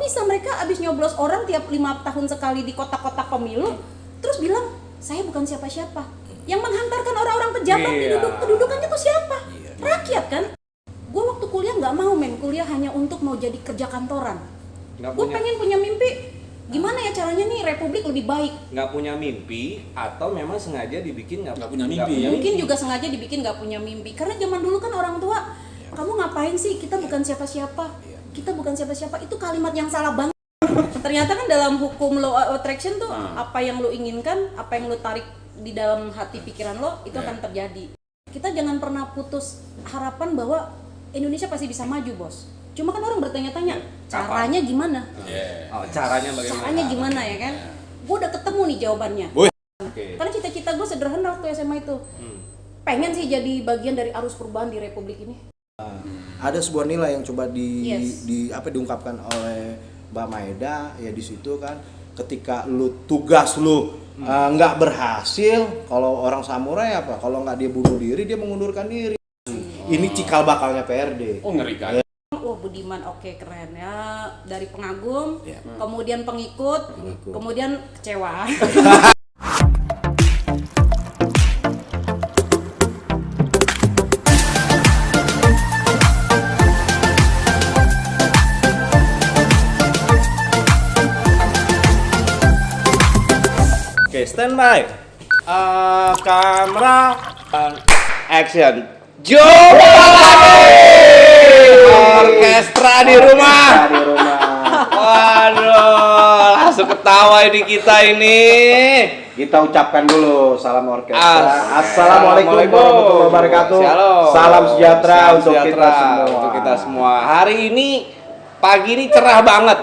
bisa mereka abis nyoblos orang tiap 5 tahun sekali di kotak-kotak pemilu, terus bilang saya bukan siapa-siapa. Yang menghantarkan orang-orang pejabat di kedudukannya tuh siapa? Rakyat kan? Gue waktu kuliah nggak mau kuliah hanya untuk mau jadi kerja kantoran. Gue pengen punya mimpi. Gimana ya caranya nih Republik lebih baik? Nggak punya mimpi atau memang sengaja dibikin nggak punya mimpi. Mungkin juga sengaja dibikin nggak punya mimpi. Karena zaman dulu kan orang tua, kamu ngapain sih? Kita bukan siapa-siapa. Kita bukan siapa-siapa. Itu kalimat yang salah banget. Ternyata kan dalam hukum law attraction tuh apa yang lo inginkan, apa yang lo tarik di dalam hati pikiran lo itu akan terjadi. Kita jangan pernah putus harapan bahwa Indonesia pasti bisa maju, bos. Cuma kan orang bertanya-tanya, caranya gimana? Caranya bagaimana? Caranya gimana ya kan? Gue udah ketemu nih jawabannya. Karena cita-cita gue sederhana waktu SMA itu. Pengen sih jadi bagian dari arus perubahan di Republik ini. Ada sebuah nilai yang coba diungkapkan oleh Mbak Maeda ya di situ kan, ketika tugas lu nggak berhasil, kalau orang samurai apa? Kalau nggak dia bunuh diri, dia mengundurkan diri. Ini cikal bakalnya PRD. Oh, ngeri kan? Oh, Budiman oke, keren ya. Dari pengagum, kemudian pengikut, kemudian kecewa. Oke, standby. Kamera, action. Orkestra di rumah. Waduh, langsung ketawa ini kita ini. Kita ucapkan dulu salam orkestra. Assalamualaikum warahmatullahi wabarakatuh. Salam sejahtera untuk kita semua. Untuk kita semua. Hari ini pagi ini cerah banget.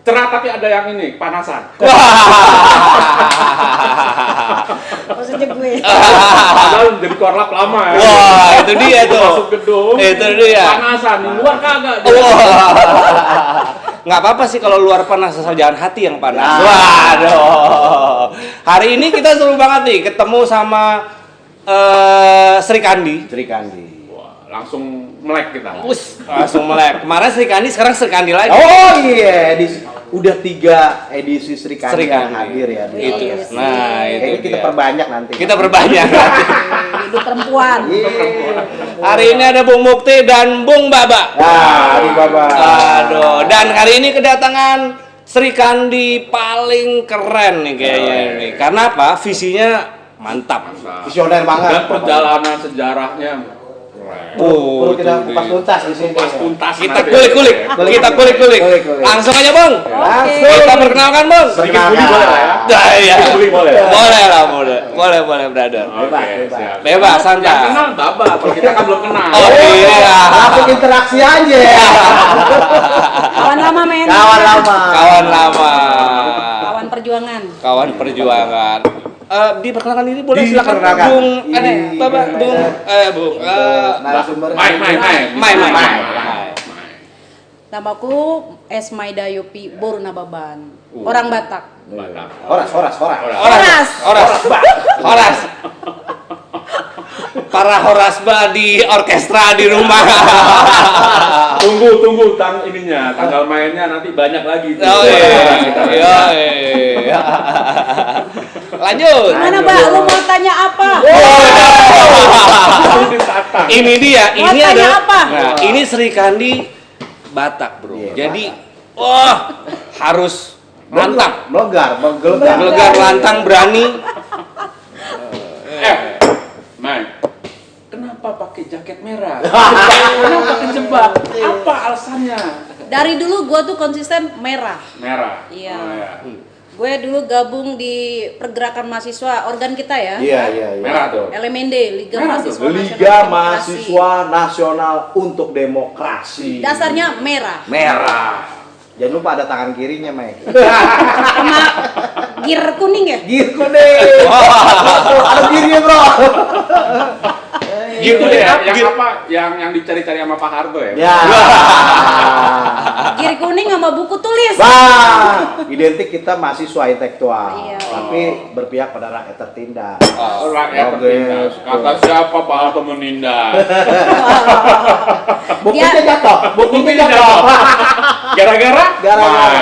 Cerah tapi ada yang ini, panasan. Maksudnya gue. Padahal jadi korlap lama ya. Wah, itu dia tuh. Masuk gedung. Itu dia. Panasan, di luar kagak. Nggak apa-apa sih kalau luar panas, asal jangan hati yang panas. Waduh. Hari ini kita seru banget nih ketemu sama Sri Kandi. Wah, langsung melek kita. Langsung melek. Kemarin Sri Kandi, sekarang Sri Kandi lagi. Oh iya, udah 3 edisi Sri Kandi yang hadir ya. Itu. Nah, itu kita perbanyak nanti. Kita perbanyak. Hidup perempuan. Hari ini ada Bung Mukti dan Bung Baba. Bung Baba. Aduh, dan hari ini kedatangan Sri Kandi paling keren nih kayaknya ini. Karena apa? Visinya mantap. Visioner banget. Dan perjalanan sejarahnya. Perlu kita kupas tuntas di sini. Kita kulik-kulik. Langsung aja, Bang. Kita perkenalkan, Bang. Sedikit bully boleh lah ya? Iya. Bully boleh. Boleh, brother. Siap. Bebas, santai. Yang kenal Baba, kalau kita kan belum kenal. Oh iya. Langsung interaksi aja. Kawan lama, men. Kawan lama. Kawan perjuangan. Diperkenalkan diri boleh, silakan Bung narasumber. Mai. Namaku Esmaida Yopi Borunababan. Orang Batak. Horas. Para horasba di orkestra di rumah. Tunggu tanggal mainnya nanti banyak lagi. Iya. Lanjut. Gimana, Mbak? Lu mau tanya apa? Ini dia. Mau Ini tanya ada. apa? Nah, ini Sri Kandi Batak, bro. Jadi, harus lantang. Melegar, lantang, berani. Mai, kenapa pakai jaket merah? Kenapa kejebak? Apa alasannya? Dari dulu gua tuh konsisten merah. Merah. Iya. Oh, ya. Gue dulu gabung di pergerakan mahasiswa, organ kita ya. Iya. Merah tuh. LMND, Liga Merah Mahasiswa tuh. Liga Mahasiswa Nasional untuk Demokrasi. Dasarnya merah. Jangan lupa ada tangan kirinya, Mai. Sama gear kuning ya? Gear kuning. Ada gearnya, bro. Gitu deh, yang dicari-cari sama Pak Harto ya? Ya. Gear kuning sama buku tulis. Identik kita mahasiswa intelektual, Iya. tapi berpihak pada rakyat tertindas. Rakyat tertindas. Kata siapa Pak Harto menindas? Bukunya jatuh. Gara-gara? Gara-gara.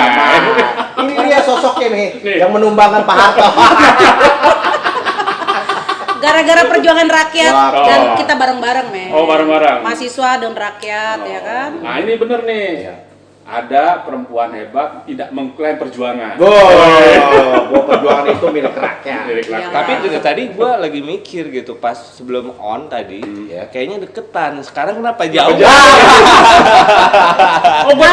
Nah, ini dia sosoknya nih, yang menumbangkan Pak Harto. Gara-gara perjuangan rakyat Wah, dan kita bareng-bareng, men. Oh, bareng-bareng. Mahasiswa dan rakyat, ya kan? Nah, ini bener nih. Iya. Ada perempuan hebat tidak mengklaim perjuangan. Gua perjuangan itu milik rakyat. Milik Iya. rakyat. Tapi juga tadi gue lagi mikir gitu pas sebelum on tadi, ya kayaknya deketan. Sekarang kenapa jauh? Oh, gua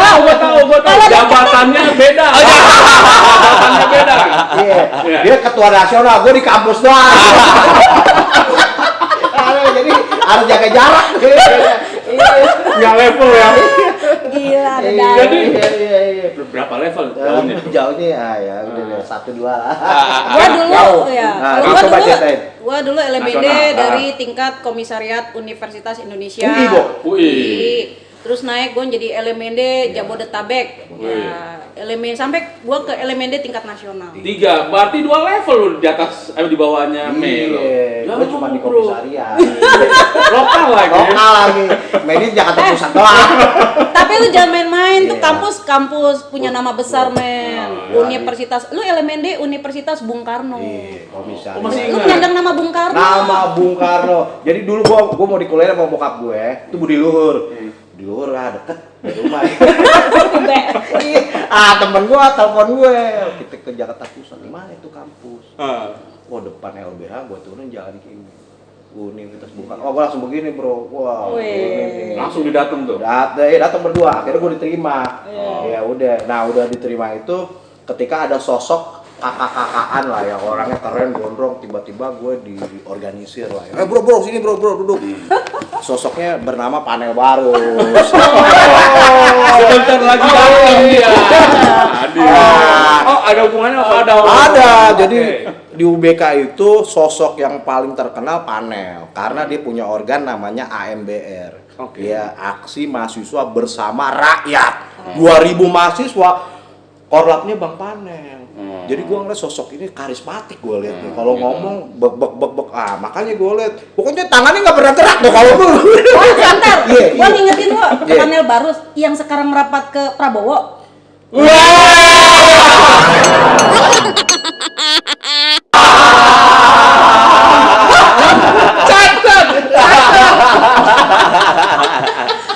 tahu. Jabatannya beda. Jabatannya beda. Iya, Iya. dia ketua nasional, gua di kampus doang. Jadi harus jaga jarak. Nggak level ya. Gila, ada Iya, Jadi iya. berapa level jauhnya? Jauhnya ya udah deh, 1-2 lah. Gua dulu Jauh. ya. Nah, Kalau coba ceritain. gua dulu LMD Nasional. dari tingkat Komisariat Universitas Indonesia. UI, Bo? UI. Terus naik gua jadi LMD Jabodetabek. Ya, LMD sampai gua ke LMD tingkat nasional. 3, berarti 2 level lu di atas, di bawahnya Mei lo. Iya, gua cuma di komisariat. Lokal lagi. Lokal lagi. Mainin Jakarta Pusat doang. Tapi lu jangan main-main tuh, Iya. kampus punya nama besar, men. Iya. Universitas, lu LMD Universitas Bung Karno. Iya, komisariat. Oh, masih Lu ingat? penyandang nama Bung Karno. Nama Bung Karno. Jadi dulu gua mau dikuliahin sama bokap gue, itu Budi Luhur. Di Luhur lah deket dari rumah. Temen gua telepon gue, kita ke Jakarta Pusat, di mana itu kampus? Wah, depan LBH gua turun jalan kayak gini. Universitas Bung Karno. Oh, gua langsung begini, Bro. Wah. Wih. ini. Langsung didateng tuh. Datang berdua, akhirnya gua diterima. Ya udah. Nah, udah diterima itu ketika ada sosok kakak-kakaan lah yang orangnya keren, gondrong, tiba-tiba gue diorganisir lah. Bro, sini bro, duduk. Sosoknya bernama Panel Barus. Sebentar lagi datang dia. Oh, ada hubungannya apa? Ada. Jadi di UBK itu sosok yang paling terkenal Panel karena dia punya organ namanya AMBR. Oke. Ya, Aksi Mahasiswa Bersama Rakyat. 2000 mahasiswa, korlapnya Bang Panel. Jadi gua ngeliat sosok ini karismatik gua lihat nih. Kalau ngomong bek. Makanya gua lihat. Pokoknya tangannya nggak pernah gerak tuh kalau dulu. Oh, sebentar. Iya, Gua iya. ngingetin lo, Iya. Panel Barus yang sekarang merapat ke Prabowo.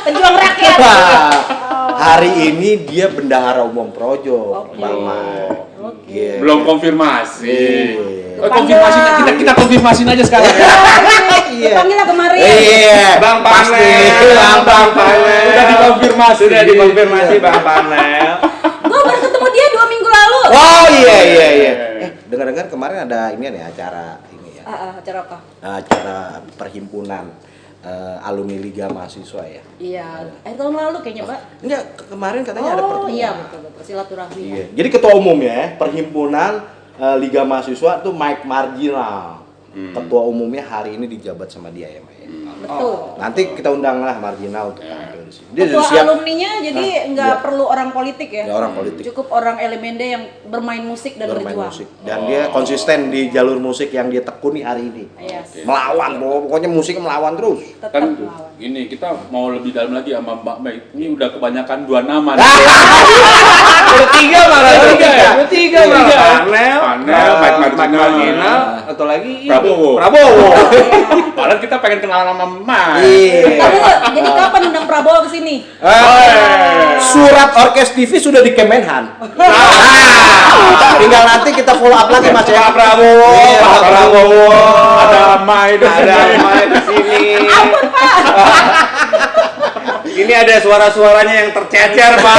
Pejuang rakyat. Hari ini dia bendahara umum Projo, Oke. Bang Mai. Iya. Belum konfirmasi. Iya. Konfirmasi kita konfirmasiin aja sekarang ya. Iya. Panggil lah kemarin. Iya. Bang Pasti. Panel, Bang Panel. Udah dikonfirmasi. Sudah dikonfirmasi Bang Panel. Gua baru ketemu dia 2 minggu lalu. Oh iya. Dengar-dengar kemarin ada ini nih acara ini ya. Acara apa? Acara perhimpunan alumni Liga Mahasiswa ya. Iya, tahun lalu kayaknya, Mbak. Enggak, kemarin katanya ada pertemuan. Iya, betul, silaturahmi. Iya. Jadi ketua umum ya, perhimpunan Liga Mahasiswa itu Mike Marginal. Ketua umumnya hari ini dijabat sama dia ya, Mbak. Betul. Nanti kita undang lah Marginal untuk tampil di sini. Dia Ketua sudah siap. alumninya jadi nggak iya. perlu orang politik ya. Nggak orang politik. Cukup orang LMD yang bermain musik dan Bermain berjuang. musik. Dan dia konsisten di jalur musik yang dia tekuni hari ini. Yes. Melawan, bro. Pokoknya musik melawan terus. Tetap Kan melawan. ini kita mau lebih dalam lagi sama Mbak Mei. Ini udah kebanyakan 2 nama. Udah 3 malah. Udah 3. Udah 3 malah. Panel, Mike Mike Marginal. Marginal, atau lagi ini. Prabowo. Padahal kita pengen kenalan sama Mike. Iya. Tapi jadi kapan undang Prabowo ke sini? Surat Orkes TV sudah di Kemenhan. Tinggal nanti kita follow up lagi Mas ya. Pak Prabowo, Iya, Pak Prabowo. Ada Mike di Ada sini. Mike di sini. Ini ada suara-suaranya yang tercecer, Pak.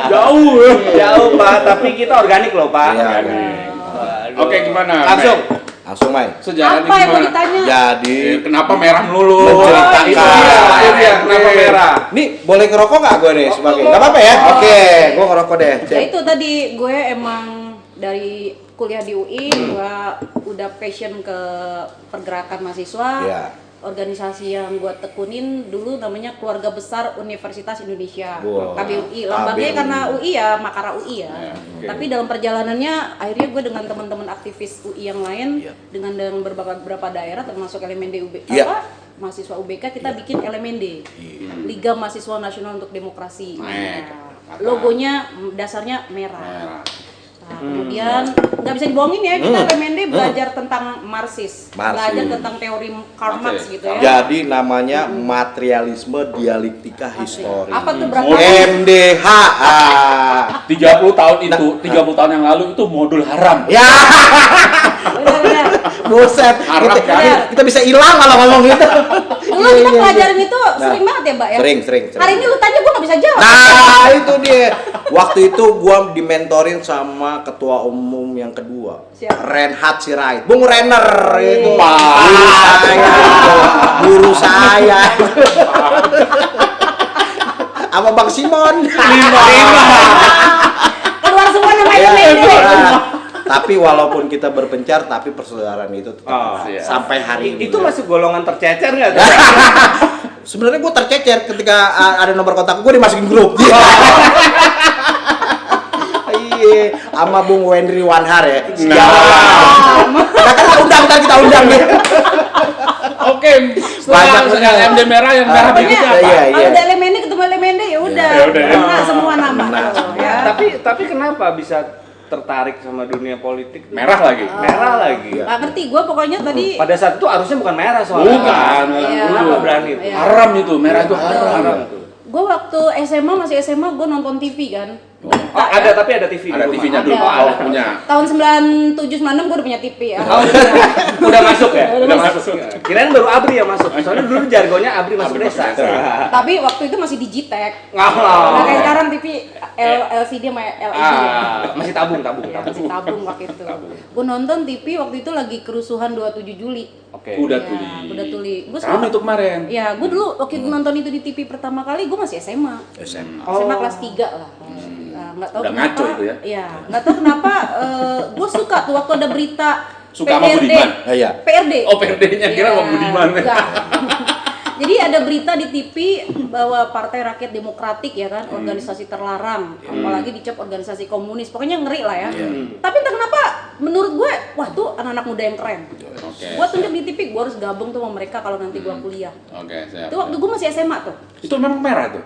Jauh, Pak. Tapi kita organik loh, Pak. Iya, Aduh. Oke, gimana? Langsung. Langsung Mai. Sejarahnya Apa yang mau gimana? ditanya? Jadi Kenapa merah melulu? Menceritakan. Itu dia, kenapa merah? Nih boleh ngerokok nggak gue nih sebagai? Nggak apa-apa ya? Oke, gue ngerokok deh. Ya itu tadi gue emang dari kuliah di UI, gue udah passion ke pergerakan mahasiswa. Iya. Organisasi yang gue tekunin dulu namanya Keluarga Besar Universitas Indonesia, Wow. KBUI. Lambangnya KBUI. karena UI ya, Makara UI ya. Ya, oke. Tapi dalam perjalanannya akhirnya gue dengan teman-teman aktivis UI yang lain, Iya. dengan beberapa daerah termasuk LMND UB, Iya. mahasiswa UBK kita bikin LMND. Liga Mahasiswa Nasional untuk Demokrasi. Nah, Logonya dasarnya merah. Nah, kemudian nggak bisa dibohongin ya, kita LMND belajar tentang Marxis, belajar tentang teori Karl Marx gitu ya. Jadi namanya materialisme dialektika histori. Apa tuh berarti? MDH. 30 tahun itu, 30 tahun yang lalu itu modul haram. Ya, Benar-benar. buset. Harap Kita bisa hilang kalau ngomong gitu. Dulu kita pelajarin itu sering banget ya, Mbak ya. Sering. Hari ini lu tanya gue nggak bisa jawab. Nah, itu dia. Waktu itu gua dimentorin sama ketua umum yang kedua. Siapa? Reinhard Sirait. Bung Renner itu. Guru Guru saya. Sama Bang Simon. Keluar semua nama Ya, LMND. tapi walaupun kita berpencar, tapi persaudaraan itu tetap iya. sampai hari ini. Itu masih golongan tercecer nggak? Sebenarnya gue tercecer ketika ada nomor kontak gue dimasukin grup. Iya, sama Bung Wendri Wanhar ya. Nah, kan kita undang nih. Oke, Banyak setelah LMD merah yang merah Pokoknya berikutnya apa? Iya. kalau udah LMND ketemu LMND ya udah. Ya udah. Kena semua nama. Nah, tuh, ya. Tapi kenapa bisa tertarik sama dunia politik? Merah lagi. Merah lagi. Nggak ngerti gue pokoknya tadi. Pada saat itu harusnya bukan merah soalnya. Bukan. Iya. Kenapa berani itu? Iya. Haram itu, merah itu haram. Gue waktu masih SMA gue nonton TV kan. Oh, ada tapi ada TV. Ada di rumah. TV-nya dulu, Ada. punya. Tahun 97 96 gue udah punya TV ya. Oh, udah masuk ya? Udah masuk. Kirain baru Abri yang masuk. Soalnya dulu jargonnya Abri masuk Abri desa. masuk desa. Tapi waktu itu masih Digitek. Nah, Ngapal. kayak sekarang TV LCD sama LED. Masih tabung. Ya, masih tabung waktu itu. Gue nonton TV waktu itu lagi kerusuhan 27 Juli. Oke. Kuda Ya, tuli. Kuda Tuli. Gue Sama itu kemarin. Ya, gue dulu waktu nonton itu di TV pertama kali gue masih SMA. SMA kelas 3 lah. Nah, nggak tahu Udah kenapa. ngaco itu ya? Iya, nggak tahu kenapa gue suka tuh waktu ada berita Suka sama Budiman? Iya. PRD. Oh, PRD-nya kira sama Budiman. Enggak. Jadi ada berita di TV bahwa Partai Rakyat Demokratik ya kan, organisasi terlarang, apalagi dicap organisasi komunis. Pokoknya ngeri lah ya. Tapi entah kenapa menurut gue, wah tuh anak-anak muda yang keren. Oke. Gue tunjuk di TV, gue harus gabung tuh sama mereka kalau nanti gue kuliah. Oke, siap. Itu waktu gue masih SMA tuh. Itu memang merah tuh.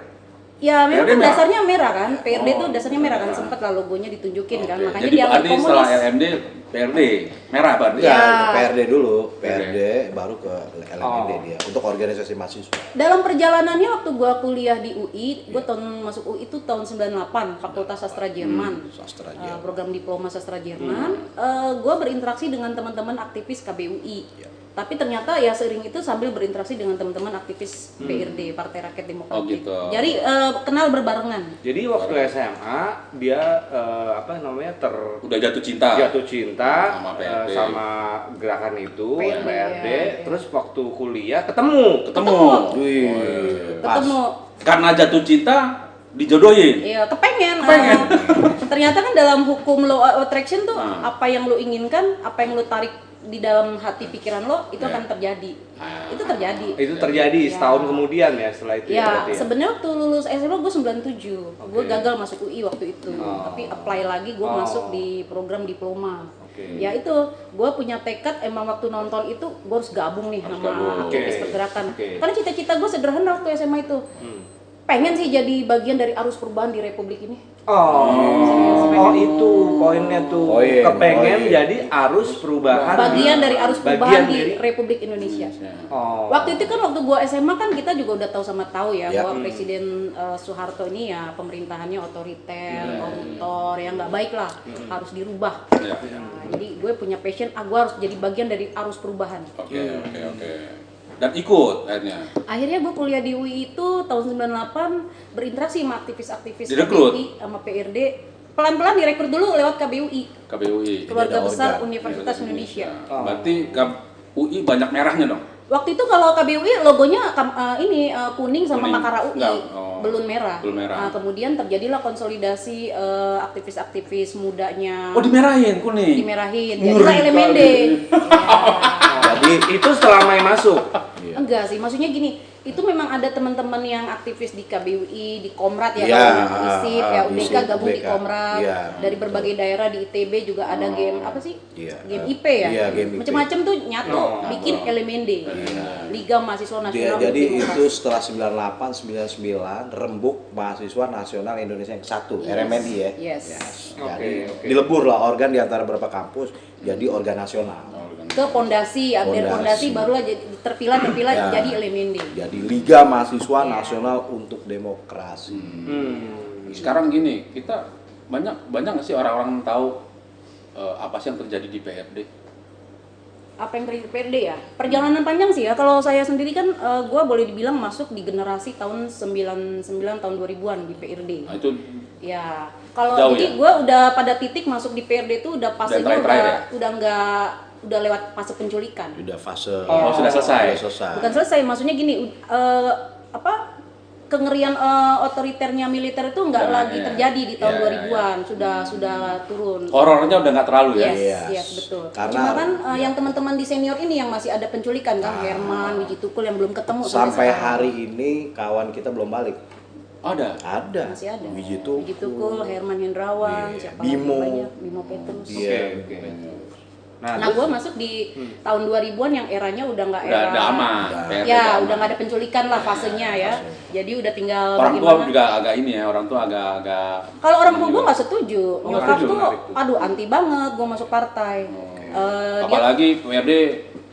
Ya memang PRD kan merah? dasarnya merah kan, PRD tuh dasarnya merah kan, sempet lah logonya ditunjukin kan, Oke. makanya Jadi dianggap berarti setelah komunis. LMD, PRD merah berarti. Ya, Ya. PRD dulu, PRD baru ke LMD dia untuk organisasi mahasiswa. Dalam perjalanannya waktu gua kuliah di UI, gua masuk UI itu tahun 98, Fakultas Sastra Jerman. Sastra Program diploma sastra Jerman. Gua berinteraksi dengan teman-teman aktivis KBUI. Tapi ternyata ya seiring itu sambil berinteraksi dengan teman-teman aktivis PRD, Partai Rakyat Demokratik. Oh, gitu. Jadi kenal berbarengan. Jadi waktu SMA dia Udah jatuh cinta. jatuh cinta Sama PRD. sama gerakan itu PRD, PRD. ya. Terus waktu kuliah ketemu. Wih, pas. Ketemu. Karena jatuh cinta dijodohin. Iya, kepengen. Kepengen. Ternyata kan dalam hukum law of attraction tuh Hmm. apa yang lo inginkan, apa yang lo tarik di dalam hati pikiran lo itu akan terjadi. Itu terjadi. Itu terjadi Ya. setahun kemudian ya setelah itu. Ya, berarti ya? sebenarnya waktu lulus SMA gue 97. Gue gagal masuk UI waktu itu. Tapi apply lagi gue masuk di program diploma. Oke. Ya itu, gue punya tekad emang waktu nonton itu gue harus gabung nih sama gabung. aktivis Oke. pergerakan. Oke. Karena cita-cita gue sederhana waktu SMA itu. Pengen sih jadi bagian dari arus perubahan di Republik ini. Oh itu poinnya tuh. Poin, Kepengen poin. jadi arus perubahan. Bagian dari arus bagian perubahan di dari- Republik Indonesia. Oh. Waktu itu kan waktu gua SMA kan kita juga udah tahu ya Ya. bahwa Presiden Soeharto ini ya pemerintahannya otoriter, koruptor, yang nggak baik lah, harus dirubah. Ya. Nah, jadi gue punya passion, gua harus jadi bagian dari arus perubahan. Oke. Dan ikut akhirnya. Akhirnya gue kuliah di UI itu tahun 98 berinteraksi sama aktivis-aktivis Direkrut? KBUI sama PRD. Pelan-pelan direkrut dulu lewat KBUI, KBUI. Keluarga ada Besar organ. Universitas Indonesia. Berarti UI banyak merahnya dong. Waktu itu kalau KBUI logonya kuning sama Kuning. Makara UI, Enggak, oh. belum merah. Belum merah. Nah, kemudian terjadilah konsolidasi aktivis-aktivis mudanya. Oh, dimerahin kuning. Dimerahin. Ngeri Jadilah LMND. kali. Ya. Jadi Itu setelah Mai masuk. Enggak sih, maksudnya gini, itu memang ada teman-teman yang aktivis di KBUI, di Komrat ya, Iya, kalau ISIP, ya UBK ISIP, gabung di UBK. Komrat, Iya, dari berbagai daerah di ITB juga ada game apa sih? Iya, Game IP ya, iya, game IP. macam-macam tuh nyatu bikin LMND, Liga Mahasiswa Nasional. Jadi Untuk itu Demokrasi. setelah 98, 99 rembuk mahasiswa nasional Indonesia yang satu, RMNI ya. Yes. Jadi Oke. dilebur lah organ di antara beberapa kampus jadi organ nasional. Ke pondasi, dari Pondasi. pondasi barulah jadi terpilah Ya. jadi LMND. Jadi Liga Mahasiswa Nasional untuk Demokrasi. Sekarang gini, kita banyak nggak sih orang-orang tahu apa sih yang terjadi di PRD? Apa yang terjadi di PRD ya? Perjalanan panjang sih ya. Kalau saya sendiri kan gue boleh dibilang masuk di generasi tahun 99 tahun 2000-an di PRD. Nah, itu Ya, kalau Jauh jadi ya? gue udah pada titik masuk di PRD itu udah fasenya terakhir ya? udah nggak udah lewat fase penculikan. Sudah fase sudah selesai. Sudah selesai. Bukan selesai, maksudnya gini, kengerian otoriternya militer itu nggak Udah, lagi ya. terjadi di tahun Ya, 2000-an, sudah turun. Horornya udah nggak terlalu ya. Yes, Yes. betul. Karena- Cuma kan yang teman-teman di senior ini yang masih ada penculikan kan, Herman, Wiji Tukul yang belum ketemu Sampai sekarang. hari ini kawan kita belum balik. Ada. Ada. Masih ada. Wiji Wiji Tukul, Herman Hendrawan, Iya. siapa Bimo. lagi banyak, Bimo Petrus. Iya. Oke. Nah, gue masuk di tahun 2000-an yang eranya udah nggak Udah era. aman. PRD Ya, aman. udah nggak ada penculikan lah fasenya ya. Jadi udah tinggal Orang tua bagaimana. juga agak ini ya, orang tua agak Kalau orang tua gue nggak setuju. Oh, Nyokap setuju, tuh, menarik tuh. aduh anti banget gue masuk partai. Dia apalagi PRD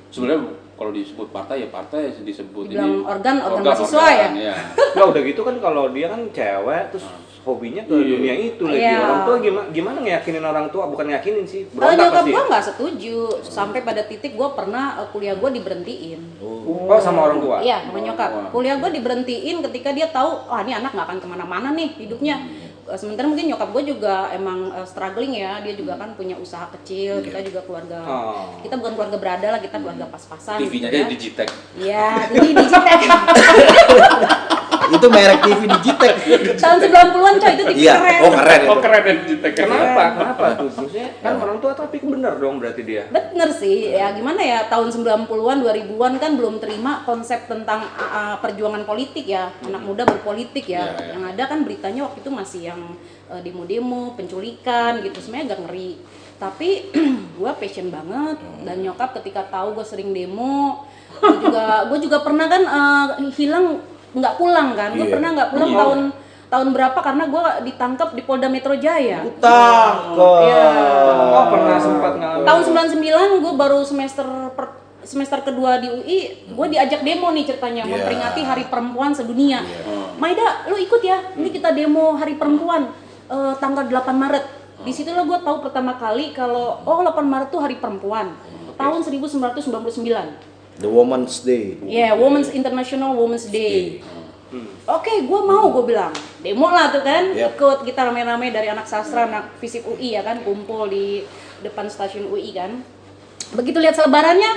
sebenarnya kalau disebut partai ya partai disebut dibilang ini organ mahasiswa ya. Iya. Nah udah gitu kan kalau dia kan cewek terus hobinya ke Iya. dunia itu lagi. Iya. Orang tua gimana ngeyakinin orang tua? Bukan ngeyakinin sih, Kalau berontak nyokap pasti. gue nggak setuju sampai pada titik gue pernah kuliah gue diberhentiin. Oh sama orang tua? Iya, sama nyokap. Kuliah gue diberhentiin ketika dia tahu, ini anak nggak akan kemana-mana nih hidupnya. Sementara mungkin nyokap gue juga emang struggling ya, dia juga kan punya usaha kecil, kita juga keluarga, Oh. kita bukan keluarga berada lah, kita keluarga pas-pasan. TV-nya gitu aja Digitek. Iya, TV Digitek. Itu merek TV Digitek. Tahun 90-an coy, itu TV Iya. keren. Oh keren itu. Oh keren ya Digitek. Kenapa? Kenapa tuh? Maksudnya kan orang tua tapi bener dong berarti dia. Bener sih, ya gimana ya, tahun 90-an, 2000-an kan belum terima konsep tentang perjuangan politik ya, anak muda berpolitik ya. Iya, iya. Yang ada kan beritanya waktu itu masih yang demo-demo, penculikan gitu, sebenarnya agak ngeri. Tapi gue passion banget, dan nyokap ketika tahu gue sering demo, gue juga pernah kan hilang nggak pulang kan, gue Iya. pernah nggak pulang Iya. tahun berapa karena gue ditangkap di Polda Metro Jaya. Takut. Iya. Oh pernah sempat ngalamin. Tahun 99 gue baru semester kedua di UI, gue diajak demo nih ceritanya, Iya. memperingati Hari Perempuan Sedunia. Maida, lu ikut ya? Ini kita demo Hari Perempuan tanggal 8 Maret. Di situlah gue tahu pertama kali kalau 8 Maret tuh Hari Perempuan. Tahun 1999. The Women's Day. Ya, Women's International Women's Day. Oke, gue mau, gue bilang demo lah tuh kan, Yap. ikut kita rame-rame dari anak sastra, anak fisip UI ya kan, kumpul di depan stasiun UI kan. Begitu lihat selebarannya,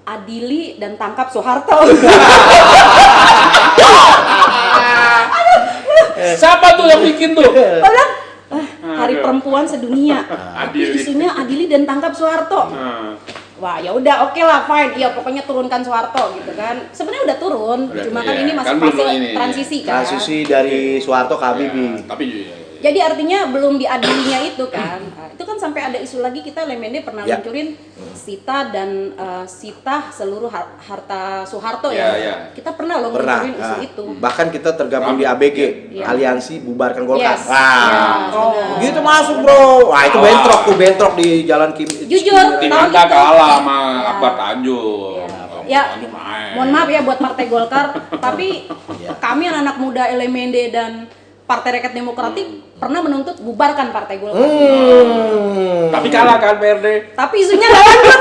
adili dan tangkap Soeharto. Siapa tuh yang bikin tuh? Gua bilang, Hari Perempuan Sedunia. Adili. Isunya adili dan tangkap Soeharto. Wah, ya udah oke lah, fine. Iya, pokoknya turunkan Soeharto gitu kan. Sebenarnya udah turun, Udah, cuma kan iya. ini masih Kan belum fase ini, iya. transisi kan. Transisi dari Soeharto ke Habibie. Tapi Jadi artinya belum diadilinya itu kan. Nah, itu kan sampai ada isu lagi, kita LMND pernah Ya. luncurin sita dan sita seluruh harta Soeharto Ya, ya. ya. Kita pernah loh Pernah. luncurin isu Nah, itu. bahkan kita tergabung di ABG, Iya. Aliansi Bubarkan Golkar. Yes. Nah, Yes, gitu masuk bro. Wah itu bentrok di Jalan Kim. Jujur, tim tahun Anda itu- kalah sama Ya. Akbar Tanjung. Ya, mohon maaf ya buat Partai Golkar, tapi Ya. kami anak muda LMND dan Partai Rakyat Demokratik pernah menuntut bubarkan Partai Golkar. Tapi kalah kan PRD. Tapi isunya nggak lanjut.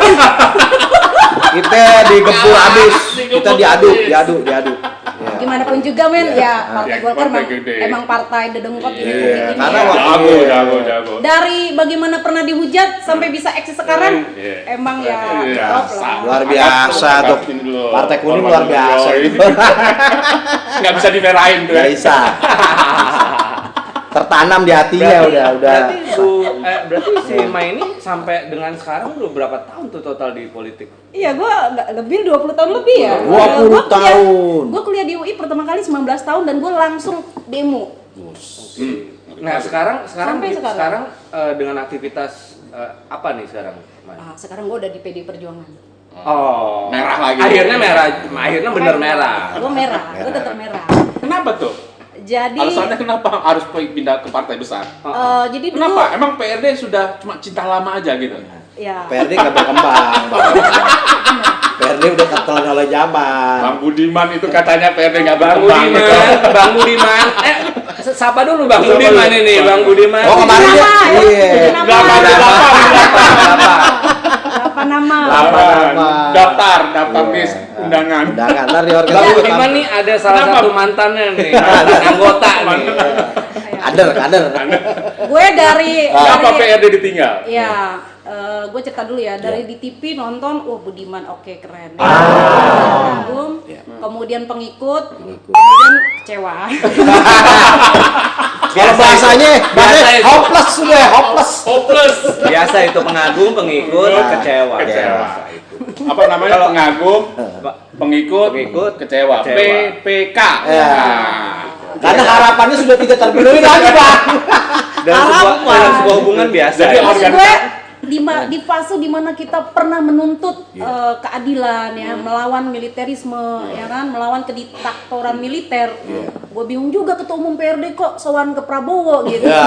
Kita digempur habis. Kita diadu. Ya. Gimana pun juga men, Iya. ya Partai Ya, Golkar partai gede. emang partai dedengkot Iya, gitu. karena ya. waktu Jago. Dari bagaimana pernah dihujat sampai bisa eksis sekarang, Iya. emang ya Iya. top lah. Luar biasa tuh. Angkatin dulu. Partai kuning luar biasa itu. Nggak bisa dimerahin tuh. Nggak bisa. tertanam di hatinya udah. Berarti si Mai ini sampai dengan sekarang udah berapa tahun tuh total di politik? Iya, gue lebih 20 tahun lebih ya. 20 tahun. Gue kuliah di UI pertama kali 19 tahun dan gue langsung demo. Nah, sekarang Sampai sekarang. dengan aktivitas apa nih sekarang, Mai? Sekarang gue udah di PD Perjuangan. Oh, merah lagi. Akhirnya bener merah. Gue merah, gue tetap merah. Kenapa tuh? Jadi Alasannya kenapa harus pindah ke partai besar? jadi dulu Kenapa? Emang PRD sudah cuma cinta lama aja gitu? ya PRD nggak berkembang. PRD udah ketelan oleh zaman. Bang Budiman itu katanya PRD nggak Bang berkembang. Budiman, Bang Budiman. Sapa dulu Bang Budiman ini, Bang Budiman. Oh kemarin dia, iya. apa nama? Daftar list undangan. Undangan ntar di Bang organisasi. Budiman nih ada salah satu mantannya nih, anggota nih. Kader. Gue dari Kenapa PRD ditinggal? ya gue cerita dulu ya, dari di TV nonton, Budiman oke keren ya. Kagum, kemudian pengikut, kemudian kecewa. Kalau bahasanya hopeless sudah, hopeless. Biasa itu pengagum, pengikut, kecewa. Kecewa. Biasa itu. Apa namanya? Pengagum, pengikut, kecewa. PPK. Ya. Nah. Karena harapannya sudah tidak terpenuhi lagi, Pak. Dalam sebuah hubungan biasa. Jadi ya. Maksud gue di fase dimana kita pernah menuntut keadilan ya, melawan militerisme ya kan, melawan kediktatoran militer. Gue bingung juga ketua umum PRD kok sowan ke Prabowo gitu. Ya.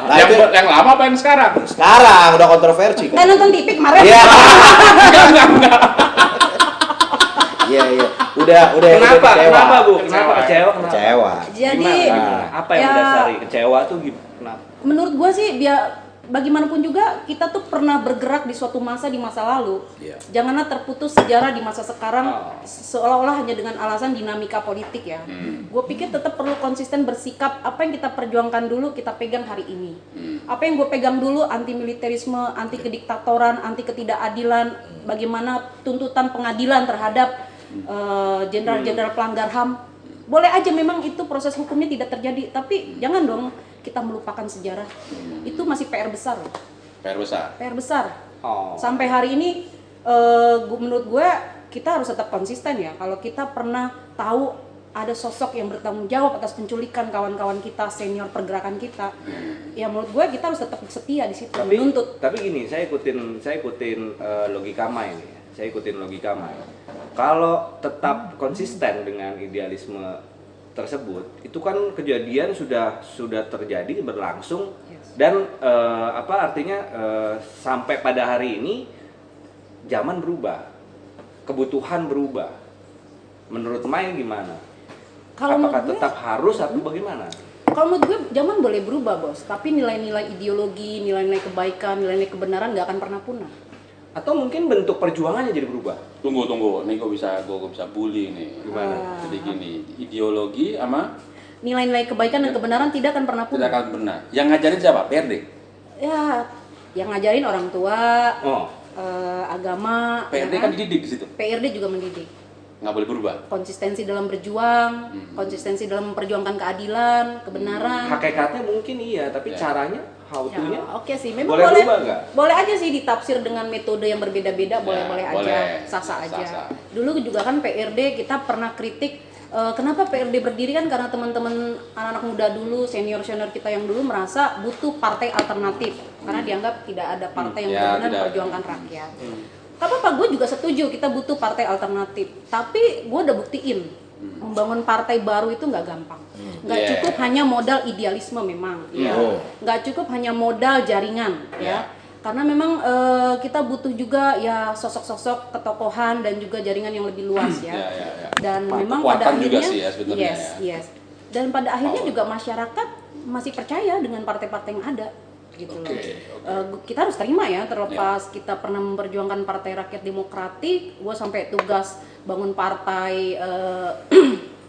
Nah, Yang lama apa yang sekarang? sekarang udah kontroversi kan. Nonton TV kemarin. Iya. Enggak. Iya. Udah Kenapa? kecewa. Kenapa, Bu? Kenapa kecewa? Kenapa? Kecewa. Jadi Gimana? Apa yang ya, mendasari kecewa tuh kenapa? menurut gue sih bagaimanapun juga kita tuh pernah bergerak di suatu masa di masa lalu. Janganlah terputus sejarah di masa sekarang seolah-olah hanya dengan alasan dinamika politik ya. Gue pikir tetap perlu konsisten bersikap, apa yang kita perjuangkan dulu kita pegang hari ini. Apa yang gue pegang dulu, anti militerisme, anti kediktatoran, anti ketidakadilan, bagaimana tuntutan pengadilan terhadap jenderal-jenderal pelanggar HAM. Boleh aja memang itu proses hukumnya tidak terjadi, tapi jangan dong kita melupakan sejarah. Itu masih PR besar loh. PR besar. PR besar. Oh. Sampai hari ini menurut gue kita harus tetap konsisten ya. Kalau kita pernah tahu ada sosok yang bertanggung jawab atas penculikan kawan-kawan kita, senior pergerakan kita, ya menurut gue kita harus tetap setia di situ, menuntut. Tapi gini, saya ikutin logika Mai ini. Saya ikutin logika Mai. Kalau tetap konsisten dengan idealisme tersebut, itu kan kejadian sudah terjadi, berlangsung, dan artinya sampai pada hari ini zaman berubah, kebutuhan berubah. Menurut Mai gimana? Apakah tetap harus atau bagaimana? Kalau menurut gue zaman boleh berubah bos, tapi nilai-nilai ideologi, nilai-nilai kebaikan, nilai-nilai kebenaran nggak akan pernah punah. Atau mungkin bentuk perjuangannya jadi berubah? Tunggu. Nih gue bisa bully nih. Gimana? Jadi gini, ideologi sama Nilai-nilai kebaikan dan kebenaran tidak akan pernah punah. tidak akan benar. Yang ngajarin siapa? PRD. Ya, yang ngajarin orang tua, agama. PRD ya kan dididik di situ. PRD juga mendidik. Nggak boleh berubah. Konsistensi dalam berjuang, konsistensi dalam memperjuangkan keadilan, kebenaran. Hakikatnya mungkin iya, tapi caranya, how to-nya Ya, oke sih, memang boleh boleh. berubah nggak? Boleh aja sih ditafsir dengan metode yang berbeda-beda, boleh-boleh aja, boleh. sah-sah aja. Sah-sah. Dulu juga kan PRD kita pernah kritik. Kenapa PRD berdiri kan karena teman-teman anak-anak muda dulu, senior-senior kita yang dulu merasa butuh partai alternatif karena dianggap tidak ada partai yang benar-benar memperjuangkan rakyat. Apa-apa, gue juga setuju kita butuh partai alternatif, tapi gue udah buktiin membangun partai baru itu nggak gampang. Nggak cukup hanya modal idealisme memang, nggak cukup hanya modal jaringan, ya. Karena memang kita butuh juga ya sosok-sosok ketokohan dan juga jaringan yang lebih luas ya. Dan memang pada akhirnya juga sih ya sebenarnya. Yes. Dan pada akhirnya juga masyarakat masih percaya dengan partai-partai yang ada gitu loh. Kita harus terima ya, terlepas kita pernah memperjuangkan Partai Rakyat Demokratik, gue sampai tugas bangun partai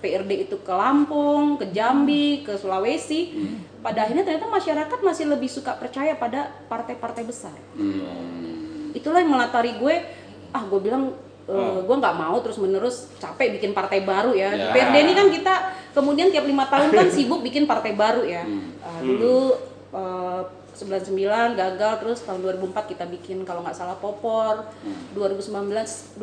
PRD itu ke Lampung, ke Jambi, ke Sulawesi. Pada akhirnya ternyata masyarakat masih lebih suka percaya pada partai-partai besar. Itulah yang melatari gue, gue bilang gue nggak mau terus menerus capek bikin partai baru ya. Di Ya. PRD ini kan kita kemudian tiap 5 tahun kan sibuk bikin partai baru ya. Dulu 99 gagal, terus tahun 2004 kita bikin kalau nggak salah Popor, 2009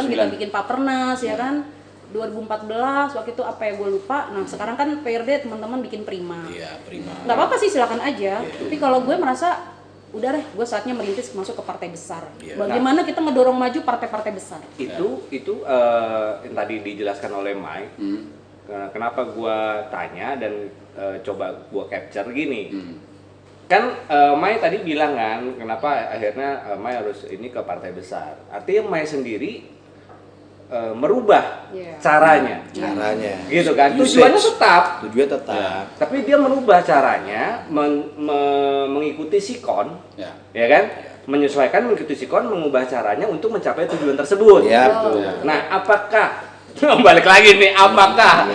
kita bikin Papernas ya kan. 2014 waktu itu apa ya gue lupa. Nah sekarang kan PRD teman-teman bikin Prima. Iya, prima. Nggak apa-apa sih, silakan aja. Tapi kalau gue merasa udah deh, gue saatnya merintis masuk ke partai besar. Bagaimana kita ngedorong maju partai-partai besar? Itu yang tadi dijelaskan oleh Mai. Kenapa gua tanya dan coba gua capture gini. Kan Mai tadi bilang kan kenapa akhirnya Mai harus ini ke partai besar. Artinya Mai sendiri merubah caranya. Gitu kan. Tujuannya tetap. Tapi dia merubah caranya mengikuti sikon. Ya kan? Menyesuaikan mengikuti sikon, mengubah caranya untuk mencapai tujuan tersebut. Nah, apakah balik lagi nih, apakah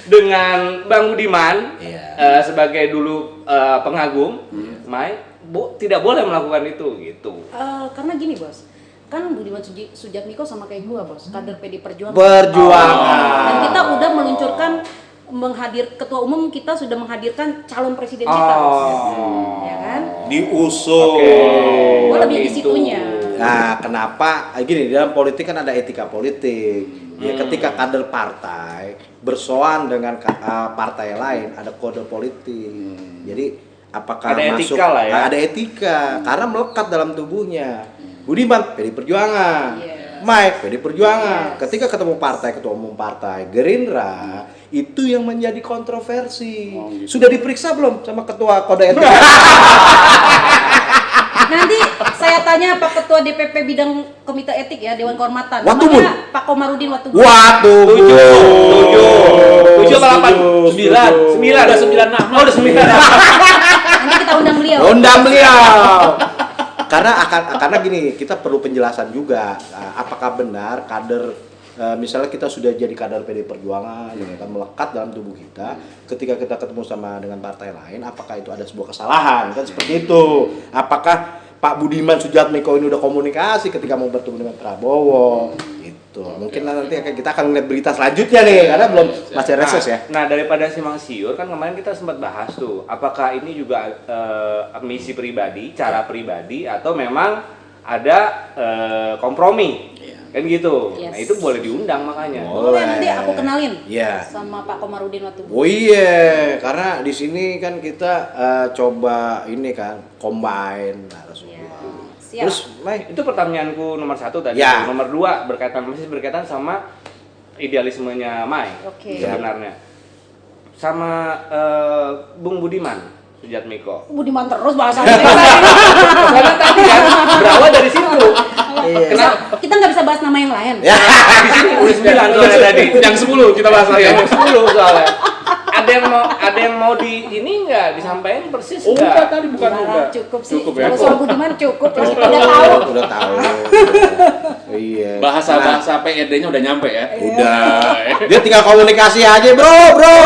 dengan Bang Budiman sebagai dulu pengagum, Mai tidak boleh melakukan itu gitu? Karena gini bos, kan Budiman Sujatmiko sama kayak gua bos, kader PD Perjuangan. Dan kita udah meluncurkan ketua umum, kita sudah menghadirkan calon presiden kita bos. Ya kan? Diusung. Gua lebih di situnya. Nah, kenapa? Gini, di dalam politik kan ada etika politik. Ya, ketika kader partai bersoan dengan partai lain, ada kode politik. Jadi, apakah ada masuk? Etika lah ya. Ada etika, karena melekat dalam tubuhnya. Budiman, PD Perjuangan. Mike, PD Perjuangan. Ketika ketemu partai, ketua umum partai Gerindra, itu yang menjadi kontroversi. Sudah diperiksa belum sama ketua kode etik? Nanti saya tanya Pak Ketua DPP bidang Komite Etik ya, Dewan Kehormatan. Watubun. Namanya Pak Komarudin Watubun. Tujuh apa 8? 9. Udah 9 nama. Oh, udah 9 nama. Nanti kita undang beliau. Karena gini, kita perlu penjelasan juga. Apakah benar kader, misalnya kita sudah jadi kader PD Perjuangan, ya kan, melekat dalam tubuh kita, ketika kita ketemu sama dengan partai lain, apakah itu ada sebuah kesalahan? Kan seperti itu. Apakah Pak Budiman Sujatmiko ini udah komunikasi ketika mau bertemu dengan Prabowo? Itu mungkin nanti kita akan lihat berita selanjutnya nih, karena belum masih reses ya. Nah, daripada simpang siur kan kemarin kita sempat bahas tuh, apakah ini juga misi pribadi, cara pribadi, atau memang ada kompromi? Kan gitu. Nah, itu boleh diundang makanya. Boleh, nanti aku kenalin Iya. sama Pak Komarudin Watubun. Oh iya, karena di sini kan kita coba ini kan combine narasumber. Siap. Terus, Mai, Itu pertanyaanku nomor 1 tadi. Ya. Nomor 2 masih berkaitan sama idealismenya Mai. Oke. Sebenarnya. Sama Bung Budiman Sujatmiko. Budiman terus bahasanya. Karena tadi kan berawal dari situ. Kenapa? Kita nggak bisa bahas nama yang lain. Ya. Di sini udah 9 soalnya tadi. Yang 10 kita bahas lagi. Yang 10 soalnya. Ada yang mau di ini nggak disampaikan persis Oh, nggak? enggak tadi bukan Nah, enggak. cukup sih. Cukup ya. Kalau soal Budiman cukup. Terus kita udah tahu. Udah tahu. Iya. Bahasa PRD-nya udah nyampe ya. Udah. Dia tinggal komunikasi aja, bro.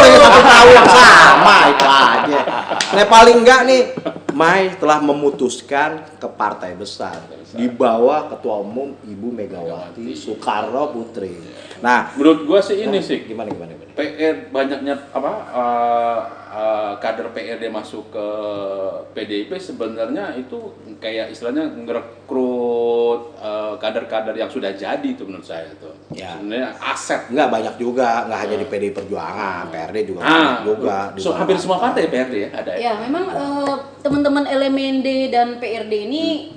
Ya satu tahu yang sama itu aja. Nah, paling enggak nih, Mai telah memutuskan ke partai besar di bawah Ketua Umum Ibu Megawati Soekarno Putri. Nah, Menurut gua sih ini sih gimana? PR banyaknya kader PRD masuk ke PDIP sebenarnya itu kayak istilahnya ngerekrut kader-kader yang sudah jadi itu menurut saya itu. Ya. Sebenarnya aset. Enggak banyak juga, enggak hanya di PDI Perjuangan, PRD juga banyak juga. Hampir semua partai PRD ya ada. Ya memang teman-teman LMND dan PRD ini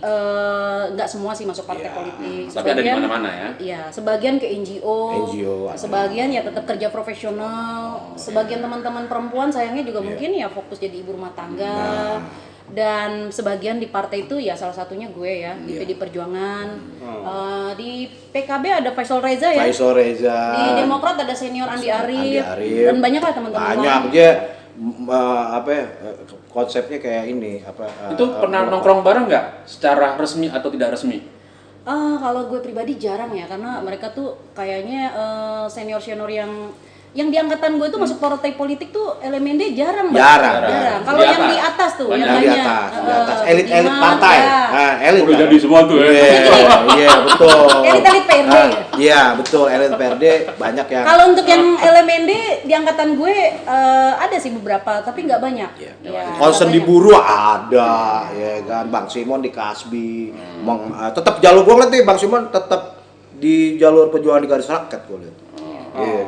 nggak semua sih masuk partai politik. Tapi ada di mana-mana ya. Iya, sebagian ke NGO, NGO, sebagian ya tetap kerja profesional, sebagian teman-teman perempuan sayangnya juga mungkin ya fokus jadi ibu rumah tangga. Dan sebagian di partai itu ya salah satunya gue ya di PD Perjuangan. Di PKB ada Faisal Reza ya. Di Demokrat ada senior Andi Arief. Dan banyak lah teman-teman. Banyak dia konsepnya kayak ini Itu pernah nongkrong bareng nggak secara resmi atau tidak resmi? Kalau gue pribadi jarang ya, karena mereka tuh kayaknya senior-senior yang yang di angkatan gue tuh masuk partai politik tuh elemen D jarang. Jarang. Kalau yang di atas tuh, Banyak yang di hanya atas elit-elit Budiman, partai. ya. Nah, elit. Udah kan? jadi semua tuh ya. Iya, betul. Elit-elit PRD. Iya, betul. Elit PRD banyak yang Kalau untuk yang elemen D di angkatan gue ada sih beberapa, tapi nggak banyak. Iya. Ya, concern nggak di buruh ada, ya kan. Bang Simon di Kasbi, tetap jalur gue liat nih, Bang Simon tetap di jalur perjuangan di garis rakyat gue liat. Iya.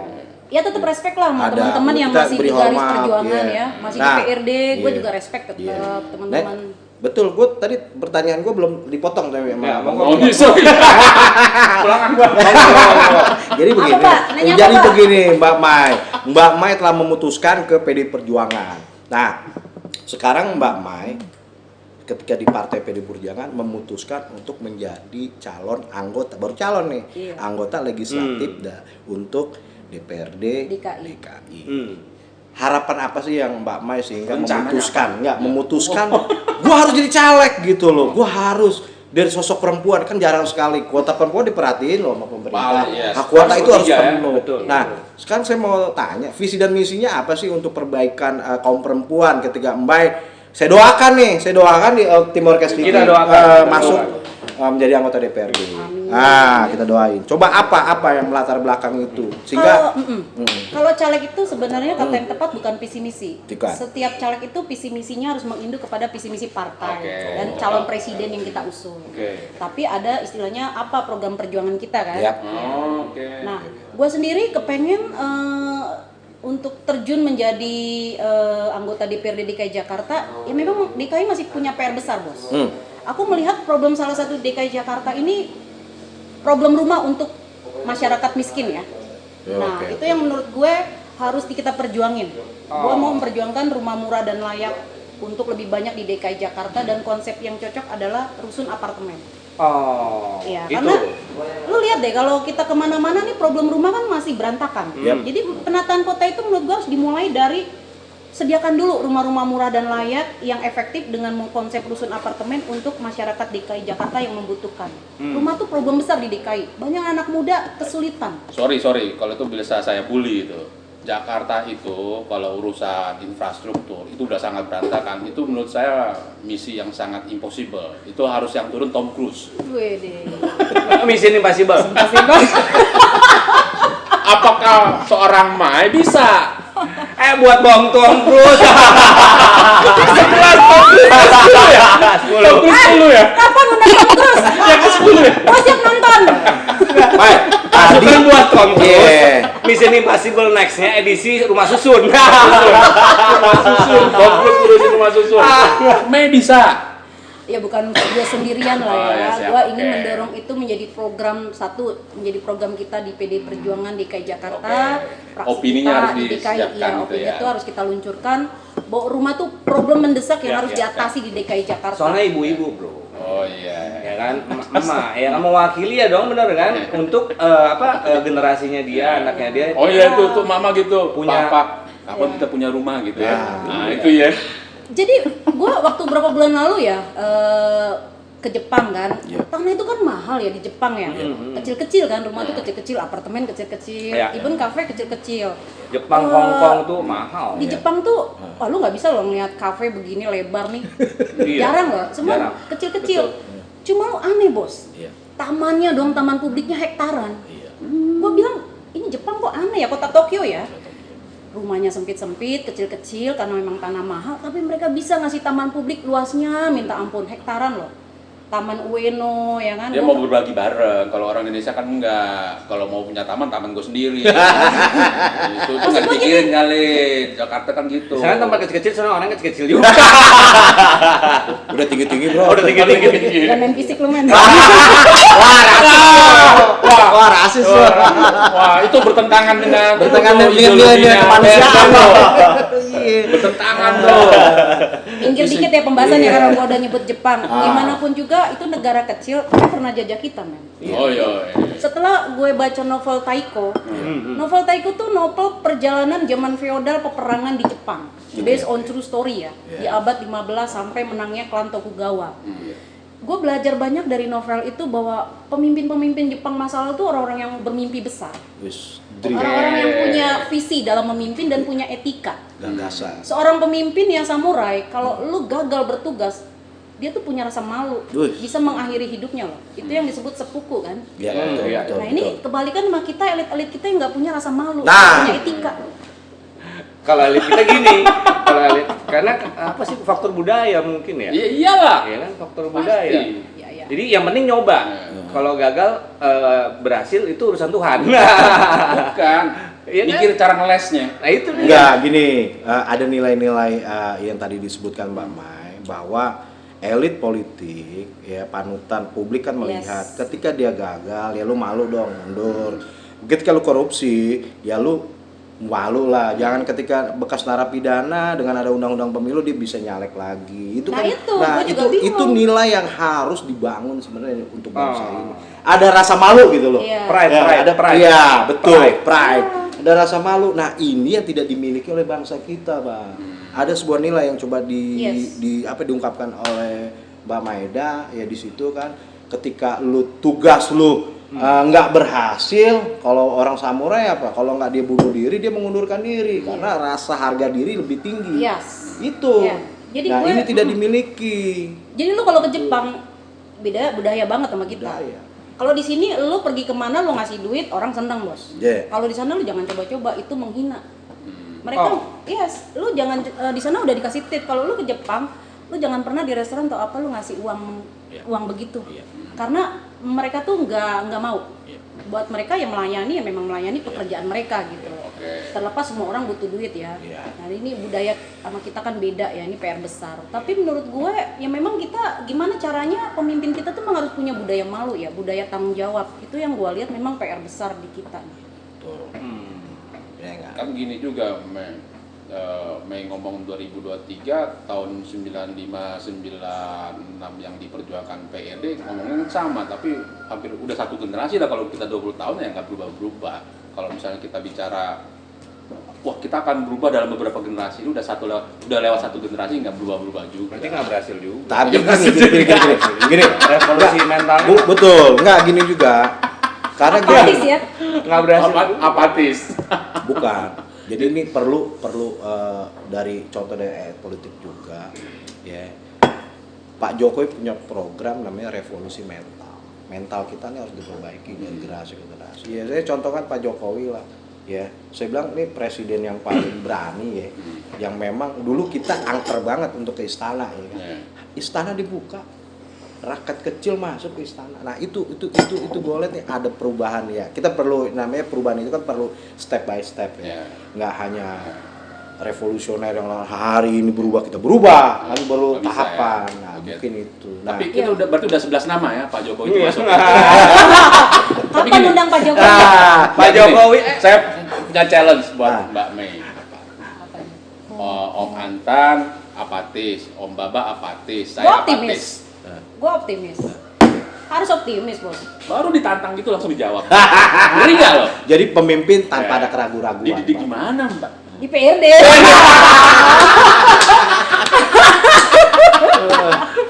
Ya tetap respect lah sama Ada, teman-teman yang kita masih beri di garis hormat, perjuangan iya. ya, masih Nah, di PRD, gue iya. juga respect tetap Iya. teman-teman. Betul, gue tadi pertanyaan gue belum dipotong tapi Ya, emang. Oh, sorry. Pulangan gua. Jadi begini, Pak? Nanya apa, jadi Pak? begini Mbak Mai telah memutuskan ke PD Perjuangan. Nah, sekarang Mbak Mai ketika di Partai PD Perjuangan memutuskan untuk menjadi calon anggota, baru calon nih, Iya. anggota legislatif untuk DPRD DKI. Harapan apa sih yang Mbak Mai sehingga Rencananya memutuskan gua harus jadi caleg gitu loh, gua harus dari sosok perempuan kan jarang sekali kuota perempuan diperhatiin loh sama pemerintah. Yes. Nah, kuota itu harus 1/3 ya, penuh. betul. Nah, sekarang saya mau tanya visi dan misinya apa sih untuk perbaikan kaum perempuan ketika Mbak saya doakan di tim orkes TV Kita doakan. masuk menjadi anggota DPRD. Nah, kita doain. Coba apa yang melatar belakang itu sehingga Kalau caleg itu sebenarnya kata yang tepat bukan visi misi. Bukan. Setiap caleg itu visi misinya harus menginduk kepada visi misi partai Oke. dan calon presiden yang kita usung. Oke. Tapi ada istilahnya apa program perjuangan kita kan? Yap. Oke. Nah, gue sendiri kepengen untuk terjun menjadi anggota DPRD DKI Jakarta, ya memang DKI masih punya PR besar, Bos. Aku melihat problem salah satu DKI Jakarta ini problem rumah untuk masyarakat miskin ya. Ya, Nah, oke, itu yang menurut gue harus kita perjuangin. Gue mau memperjuangkan rumah murah dan layak untuk lebih banyak di DKI Jakarta dan konsep yang cocok adalah rusun apartemen. Oh, Ya, itu. karena lu lihat deh kalau kita kemana-mana nih problem rumah kan masih berantakan. Jadi penataan kota itu menurut gue harus dimulai dari sediakan dulu rumah-rumah murah dan layak yang efektif dengan konsep rusun apartemen untuk masyarakat DKI Jakarta yang membutuhkan. Rumah tuh problem besar di DKI. Banyak anak muda kesulitan. Sorry, kalau itu bisa saya bully itu. Jakarta itu kalau urusan infrastruktur itu udah sangat berantakan. Itu menurut saya misi yang sangat impossible. Itu harus yang turun Tom Cruise. Gue deh. Mission Impossible. Apakah seorang Mai bisa? Buat bohong Tom Cruise. Tom Cruise dulu ya? Kapan undang terus? Yang ke-10 ya? Gue siap nonton. Baik, tadi Bukan buat Tom Cruise. Iya. Mission Impossible next-nya edisi rumah susun. Rumah susun, Tom Cruise urusin rumah susun. Mai bisa. Ya bukan gue sendirian lah Oh, ya. ya, siap. Gue ingin Oke. mendorong itu menjadi menjadi program kita di PD Perjuangan DKI Jakarta. Oke. Fraksi Opininya kita harus di DKI, disiapkan gitu opini ya. itu harus kita luncurkan. Bahwa rumah tuh problem mendesak yang harus ya. diatasi di DKI Jakarta. Soalnya ibu-ibu, Bro. Oh iya. Ya kan, emak ya kan mewakili ya dong, bener kan? Untuk generasinya dia, anaknya dia. Oh iya itu tuh mama gitu. Punya- Papa, kapan kita punya rumah gitu ya. Nah, Nah, itu ya. Jadi gue waktu berapa bulan lalu ya ke Jepang kan, Iya. tanah itu kan mahal ya di Jepang ya, kecil-kecil kan, rumah tuh kecil-kecil, apartemen kecil-kecil, Iya. even kafe kecil-kecil. Jepang, Hong Kong tuh mahal. Di ya. Jepang tuh, wah lu nggak bisa loh ngeliat kafe begini lebar nih, Iya. jarang loh, semua Jarang. kecil-kecil. Betul. Cuma lu aneh bos, Iya. tamannya dong, taman publiknya hektaran. Iya. Gue bilang ini Jepang kok aneh ya, kota Tokyo ya. Rumahnya sempit-sempit, kecil-kecil karena memang tanah mahal, tapi mereka bisa ngasih taman publik luasnya minta ampun, hektaran loh. Taman Ueno ya kan. Dia mau berbagi bareng. Kalau orang Indonesia kan enggak. Kalau mau punya taman gue sendiri. Itu tuh nggak dipikirin kali. Jakarta kan gitu. Sekarang tempat kecil-kecil, soalnya orangnya kecil-kecil juga. Udah tinggi-tinggi, Bro. Udah tinggi-tinggi. Dan main fisik lu men. Wah, rasis lu. Wah, itu bertentangan dengan Bertentangan itu, dengan ideologinya kemanusiaan Amerika, loh. Iya. Bertentangan tuh. Minggir dikit ya pembahasannya Iya. karena gua udah nyebut Jepang. Gimana pun juga itu negara kecil, tapi pernah jajah kita men. Oh iya. Setelah gue baca novel Taiko, novel Taiko tuh novel perjalanan zaman feodal peperangan di Jepang, based on true story ya, di abad 15 sampai menangnya klan Tokugawa. Gue belajar banyak dari novel itu bahwa pemimpin-pemimpin Jepang masa lalu tuh orang-orang yang bermimpi besar. Wis. Orang-orang yang punya visi dalam memimpin dan punya etika. Gagasan. Seorang pemimpin yang samurai, kalau lu gagal bertugas, dia tuh punya rasa malu, bisa mengakhiri hidupnya loh. Itu yang disebut seppuku kan. Ya, betul. Nah ini kebalikan sama kita, elit-elit kita yang nggak punya rasa malu, Nah. punya etika. Kalau elit kita gini, kalau elit karena apa sih faktor budaya mungkin ya? Iya iyalah. Ya kan faktor Pasti. budaya. Ya. Jadi yang penting nyoba. Kalau gagal berhasil itu urusan Tuhan. Bukan. Iya kan? Mikir cara ngelesnya. Nah itu dia. Enggak, gini, ada nilai-nilai yang tadi disebutkan Mbak Mai bahwa elit politik ya panutan publik kan melihat ketika dia gagal ya lu malu dong mundur. Ketika lu korupsi ya lu malu lah, jangan ketika bekas narapidana dengan ada undang-undang pemilu dia bisa nyalek lagi. Itu Nah, kan itu, gua juga bingung. itu nilai yang harus dibangun sebenarnya untuk bangsa ini. Ada rasa malu gitu loh. Iya. Pride, Ya, pride, ada pride. Iya, betul, Pride. pride. Ada rasa malu. Nah, ini yang tidak dimiliki oleh bangsa kita, Bang. Ada sebuah nilai yang coba diungkapkan oleh Mbak Maeda ya di situ kan ketika tugas lu nggak berhasil, kalau orang samurai apa? Kalau nggak dia bunuh diri, dia mengundurkan diri karena rasa harga diri lebih tinggi. Yes. Itu. Iya. Jadi Nah, gue- ini tidak dimiliki. Jadi lu kalau ke Jepang, beda budaya banget sama kita. Budaya. Kalau di sini lu pergi kemana lu ngasih duit, orang senang bos. Yeah. Kalau di sana lu jangan coba-coba, itu menghina. Mereka, Oh. yes, lu jangan di sana udah dikasih tip. Kalau lu ke Jepang, lu jangan pernah di restoran atau apa lu ngasih uang begitu. Karena mereka tuh nggak mau. Buat mereka yang melayani ya memang melayani pekerjaan mereka gitu. Terlepas semua orang butuh duit ya. Nah ini budaya sama kita kan beda ya, ini PR besar. Tapi menurut gue ya memang kita gimana caranya pemimpin kita tuh memang harus punya budaya malu ya, budaya tanggung jawab. Itu yang gue lihat memang PR besar di kita. Ya enggak. Kan gini juga Mei ngomong 2023 tahun 95-96 yang diperjuangkan PRD ngomongnya sama, tapi hampir udah satu generasi lah. Kalau kita 20 tahun ya nggak berubah-berubah. Kalau misalnya kita bicara wah kita akan berubah dalam beberapa generasi, ini udah lewat satu generasi nggak berubah-berubah juga. Berarti nggak berhasil juga. Tapi gini. Revolusi mentalnya Betul, enggak gini juga. Karena Apatis ya. nggak berhasil. Apatis. bukan. Jadi ini perlu dari contoh dari politik juga ya. Pak Jokowi punya program namanya revolusi mental. Mental kita nih harus diperbaiki dari generasi ke generasi. Ya saya contohkan Pak Jokowi lah. Ya, saya bilang ini presiden yang paling berani ya. Yang memang dulu kita angker banget untuk ke istana ya kan. Istana dibuka. Rakyat kecil masuk ke istana. Nah, itu boleh nih ada perubahan ya. Kita perlu namanya perubahan itu kan perlu step by step ya. Nggak hanya revolusioner yang hari ini berubah kita berubah, tapi perlu Nggak bisa, tahapan. ya. Nah, Oke. mungkin itu. Nah, Tapi kita berarti udah 11 nama ya Pak Jokowi itu masuk. Kapan undang Pak Jokowi? Pak Jokowi Saya punya challenge buat Ah. Mbak Mei. Apa ini? Om Antan apatis, Om Baba apatis, Gue saya optimis. apatis. Gue optimis. Harus optimis bos. Baru ditantang gitu langsung dijawab. Ngeri nggak loh? jadi pemimpin tanpa Ya. ada keraguan-raguan. Dididik Pak. gimana Mbak? Di PRD.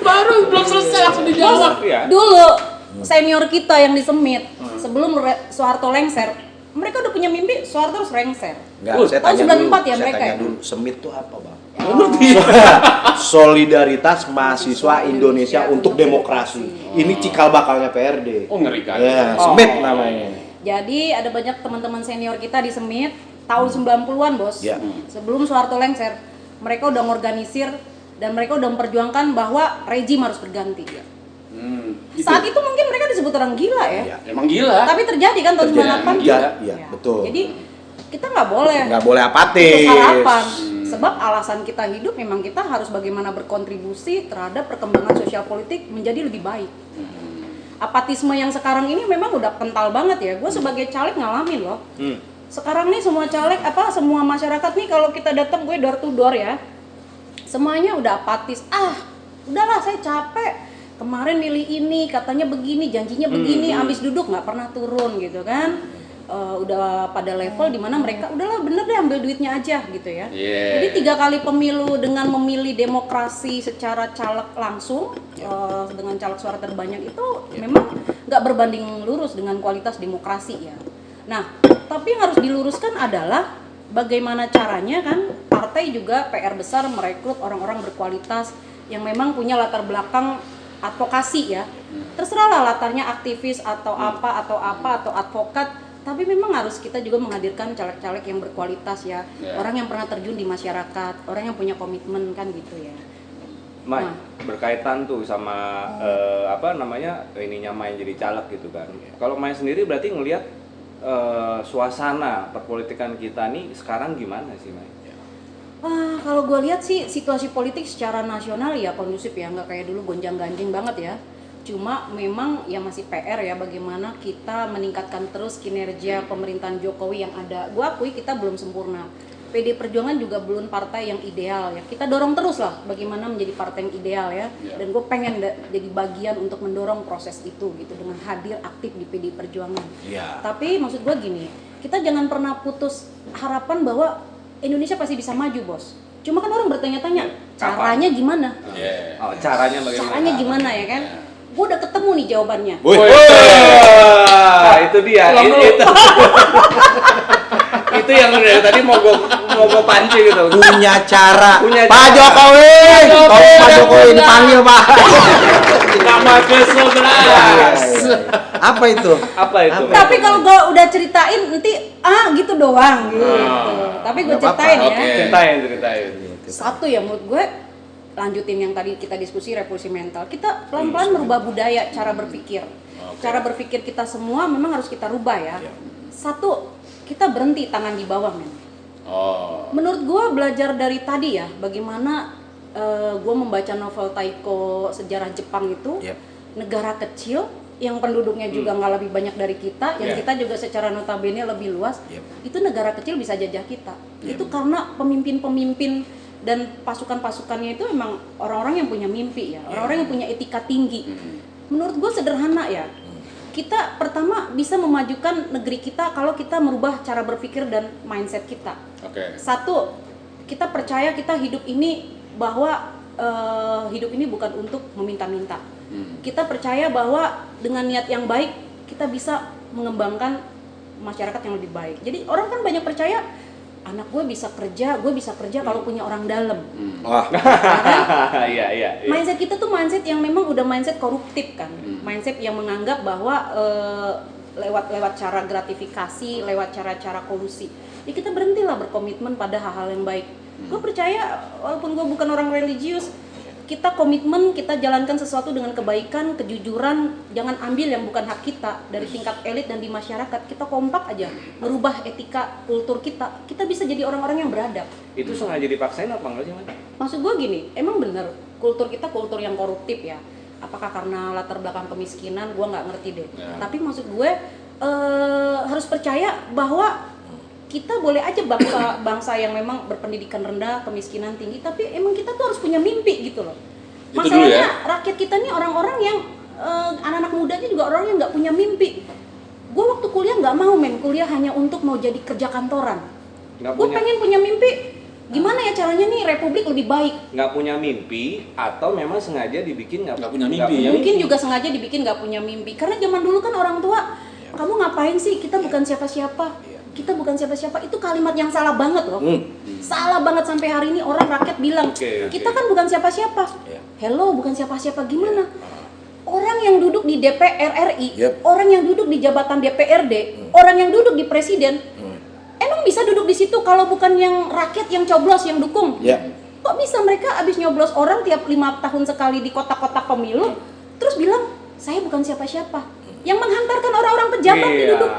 Baru belum selesai langsung dijawab. ya. Dulu senior kita yang di Semit sebelum Soeharto lengser, mereka udah punya mimpi Soeharto harus lengser. Enggak, saya Tahun tanya 94 dulu. ya Saya mereka tanya ya? dulu, semit itu apa, Bang? Oh, Solidaritas Mahasiswa Indonesia untuk Demokrasi. Ini cikal bakalnya PRD. Oh ngeri kan? Ya, Oh. semit namanya. Jadi ada banyak teman-teman senior kita di Semit tahun 90-an bos. Ya. Sebelum Soeharto lengser, mereka udah ngorganisir dan mereka udah memperjuangkan bahwa rejim harus berganti. Gitu. Saat itu mungkin mereka disebut orang gila ya. Iya. Emang gila. Tapi terjadi kan tahun Terjadi. 98. Gila. Iya, betul. Jadi kita nggak boleh Nggak boleh putus apatis. harapan. Sebab alasan kita hidup memang kita harus bagaimana berkontribusi terhadap perkembangan sosial politik menjadi lebih baik. Apatisme yang sekarang ini memang udah kental banget ya. Gue sebagai caleg ngalamin loh. Sekarang nih semua caleg semua masyarakat nih kalau kita datang gue door to door ya. Semuanya udah apatis. Udahlah saya capek. Kemarin milih ini katanya begini, janjinya begini, habis duduk nggak pernah turun gitu kan. Udah pada level dimana mereka udahlah bener deh ambil duitnya aja gitu ya. Yeah. Jadi 3 kali pemilu dengan memilih demokrasi secara caleg langsung dengan caleg suara terbanyak itu memang nggak berbanding lurus dengan kualitas demokrasi ya. Nah, tapi yang harus diluruskan adalah bagaimana caranya kan partai juga PR besar merekrut orang-orang berkualitas yang memang punya latar belakang advokasi ya. Terserahlah latarnya aktivis atau apa atau advokat, tapi memang harus kita juga menghadirkan caleg-caleg yang berkualitas ya. Orang yang pernah terjun di masyarakat, orang yang punya komitmen kan gitu ya. Mai, berkaitan tuh sama ininya Mai jadi caleg gitu kan. Kalau Mai sendiri berarti ngelihat suasana perpolitikan kita nih sekarang gimana sih, Mai? Kalau gue lihat sih situasi politik secara nasional ya kondusif ya, nggak kayak dulu gonjang-ganjing banget ya. Cuma memang ya masih PR ya bagaimana kita meningkatkan terus kinerja pemerintahan Jokowi yang ada. Gue akui kita belum sempurna. PD Perjuangan juga belum partai yang ideal ya. Kita dorong terus lah bagaimana menjadi partai yang ideal ya. Dan gue pengen jadi bagian untuk mendorong proses itu gitu dengan hadir aktif di PD Perjuangan. Tapi maksud gue gini, kita jangan pernah putus harapan bahwa Indonesia pasti bisa maju, Bos. Cuma kan orang bertanya-tanya, caranya gimana? Oh, caranya bagaimana? Caranya gimana ya kan? Gue udah ketemu nih jawabannya. Itu dia. Itu yang dari tadi mau gue pancing gitu. Punya cara. Pak Jokowi. Kalau Pak Jokowi dipanggil, Pak. Nama ke-11. Apa itu? Tapi kalau gue udah ceritain nanti gitu doang gitu. Tapi gue ceritain ya. Ceritain. Satu ya menurut gue, lanjutin yang tadi kita diskusi revolusi mental. Kita pelan-pelan merubah budaya cara berpikir. Cara berpikir kita semua memang harus kita rubah ya. Satu, kita berhenti tangan di bawah, men. Menurut gue belajar dari tadi ya, bagaimana gue membaca novel Taiko sejarah Jepang itu, negara kecil yang penduduknya juga nggak lebih banyak dari kita, yang kita juga secara notabene lebih luas, itu negara kecil bisa jajah kita. Itu karena pemimpin-pemimpin dan pasukan-pasukannya itu emang orang-orang yang punya mimpi ya, orang-orang yang punya etika tinggi. Menurut gue sederhana ya. Kita pertama bisa memajukan negeri kita kalau kita merubah cara berpikir dan mindset kita. Satu, kita percaya kita hidup ini bahwa hidup ini bukan untuk meminta-minta. Kita percaya bahwa dengan niat yang baik kita bisa mengembangkan masyarakat yang lebih baik. Jadi orang kan banyak percaya anak gue bisa kerja kalau punya orang dalam. Iya. Mindset kita tuh mindset yang memang udah mindset koruptif kan. Mindset yang menganggap bahwa lewat cara gratifikasi, lewat cara-cara kolusi. Ya kita berhentilah berkomitmen pada hal-hal yang baik. Gue percaya walaupun gue bukan orang religius, kita komitmen, kita jalankan sesuatu dengan kebaikan, kejujuran, jangan ambil yang bukan hak kita dari tingkat elit dan di masyarakat. Kita kompak aja, merubah etika, kultur kita bisa jadi orang-orang yang beradab. Itu sengaja dipaksain apa enggak sih, Mas? Maksud gue gini, emang bener kultur kita kultur yang koruptif ya. Apakah karena latar belakang kemiskinan, gue nggak ngerti deh. Tapi maksud gue harus percaya bahwa kita boleh aja bangsa yang memang berpendidikan rendah, kemiskinan tinggi, tapi emang kita tuh harus punya mimpi gitu loh. Masalahnya rakyat kita nih orang-orang yang anak-anak mudanya juga orang yang nggak punya mimpi. Gue waktu kuliah nggak mau kuliah hanya untuk mau jadi kerja kantoran. Gue pengen punya mimpi. Gimana ya caranya nih republik lebih baik? Nggak punya mimpi atau memang sengaja dibikin nggak punya mimpi? Mungkin juga sengaja dibikin nggak punya mimpi. Karena zaman dulu kan orang tua, kamu ngapain sih? Kita bukan siapa-siapa. Kita bukan siapa-siapa, itu kalimat yang salah banget loh. Salah banget sampai hari ini orang rakyat bilang, kita kan bukan siapa-siapa. Hello, bukan siapa-siapa gimana? Orang yang duduk di DPR RI, orang yang duduk di jabatan DPRD, orang yang duduk di presiden, emang bisa duduk di situ kalau bukan yang rakyat yang coblos, yang dukung? Kok bisa mereka abis nyoblos orang tiap 5 tahun sekali di kotak-kotak pemilu, terus bilang, saya bukan siapa-siapa. Yang menghantarkan orang-orang pejabat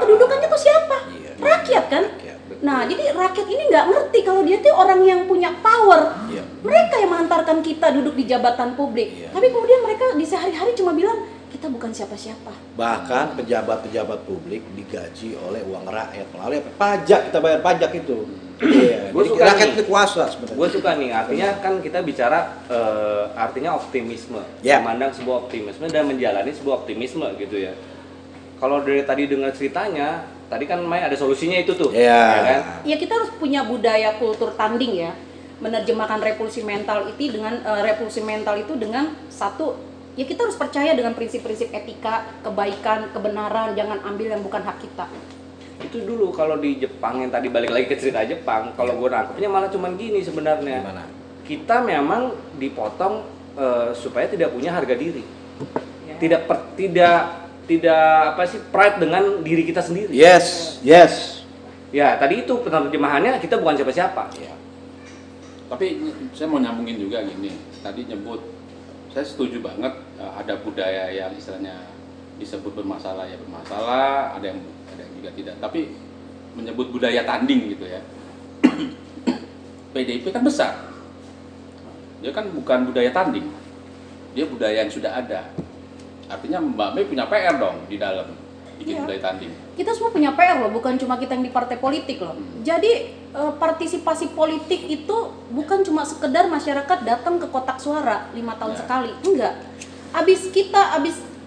kedudukannya tuh siapa? Rakyat kan? Nah, jadi rakyat ini nggak ngerti kalau dia tuh orang yang punya power. Mereka yang menghantarkan kita duduk di jabatan publik. Tapi kemudian mereka di sehari-hari cuma bilang, kita bukan siapa-siapa. Bahkan pejabat-pejabat publik digaji oleh uang rakyat melalui pajak, kita bayar pajak itu. Gue suka rakyat itu kuasa sebenarnya. Gue suka nih, artinya kan kita bicara artinya optimisme, memandang sebuah optimisme dan menjalani sebuah optimisme gitu ya. Kalau dari tadi dengar ceritanya, tadi kan Mai ada solusinya itu tuh, ya kan? Ya kita harus punya budaya kultur tanding ya, menerjemahkan revolusi mental itu dengan satu, ya kita harus percaya dengan prinsip-prinsip etika, kebaikan, kebenaran, jangan ambil yang bukan hak kita. itu dulu kalau di Jepang, yang tadi balik lagi ke cerita Jepang, kalau gue nangkepnya malah cuman gini sebenarnya. Gimana? Kita memang dipotong supaya tidak punya harga diri, Ya. tidak apa sih, pride dengan diri kita sendiri. Yes. Ya tadi itu penerjemahannya, kita bukan siapa-siapa. Ya. Tapi saya mau nyambungin juga gini, tadi nyebut, saya setuju banget ada budaya yang istilahnya disebut bermasalah ya bermasalah, ada yang juga tidak. Tapi menyebut budaya tanding gitu ya. PDIP kan besar, dia kan bukan budaya tanding, dia budaya yang sudah ada. Artinya Mbak Mei punya PR dong di dalam bikin Iya. budaya tanding. Kita semua punya PR loh, bukan cuma kita yang di partai politik loh. Jadi partisipasi politik itu bukan cuma sekedar masyarakat datang ke kotak suara 5 tahun Ya. sekali, enggak. Abis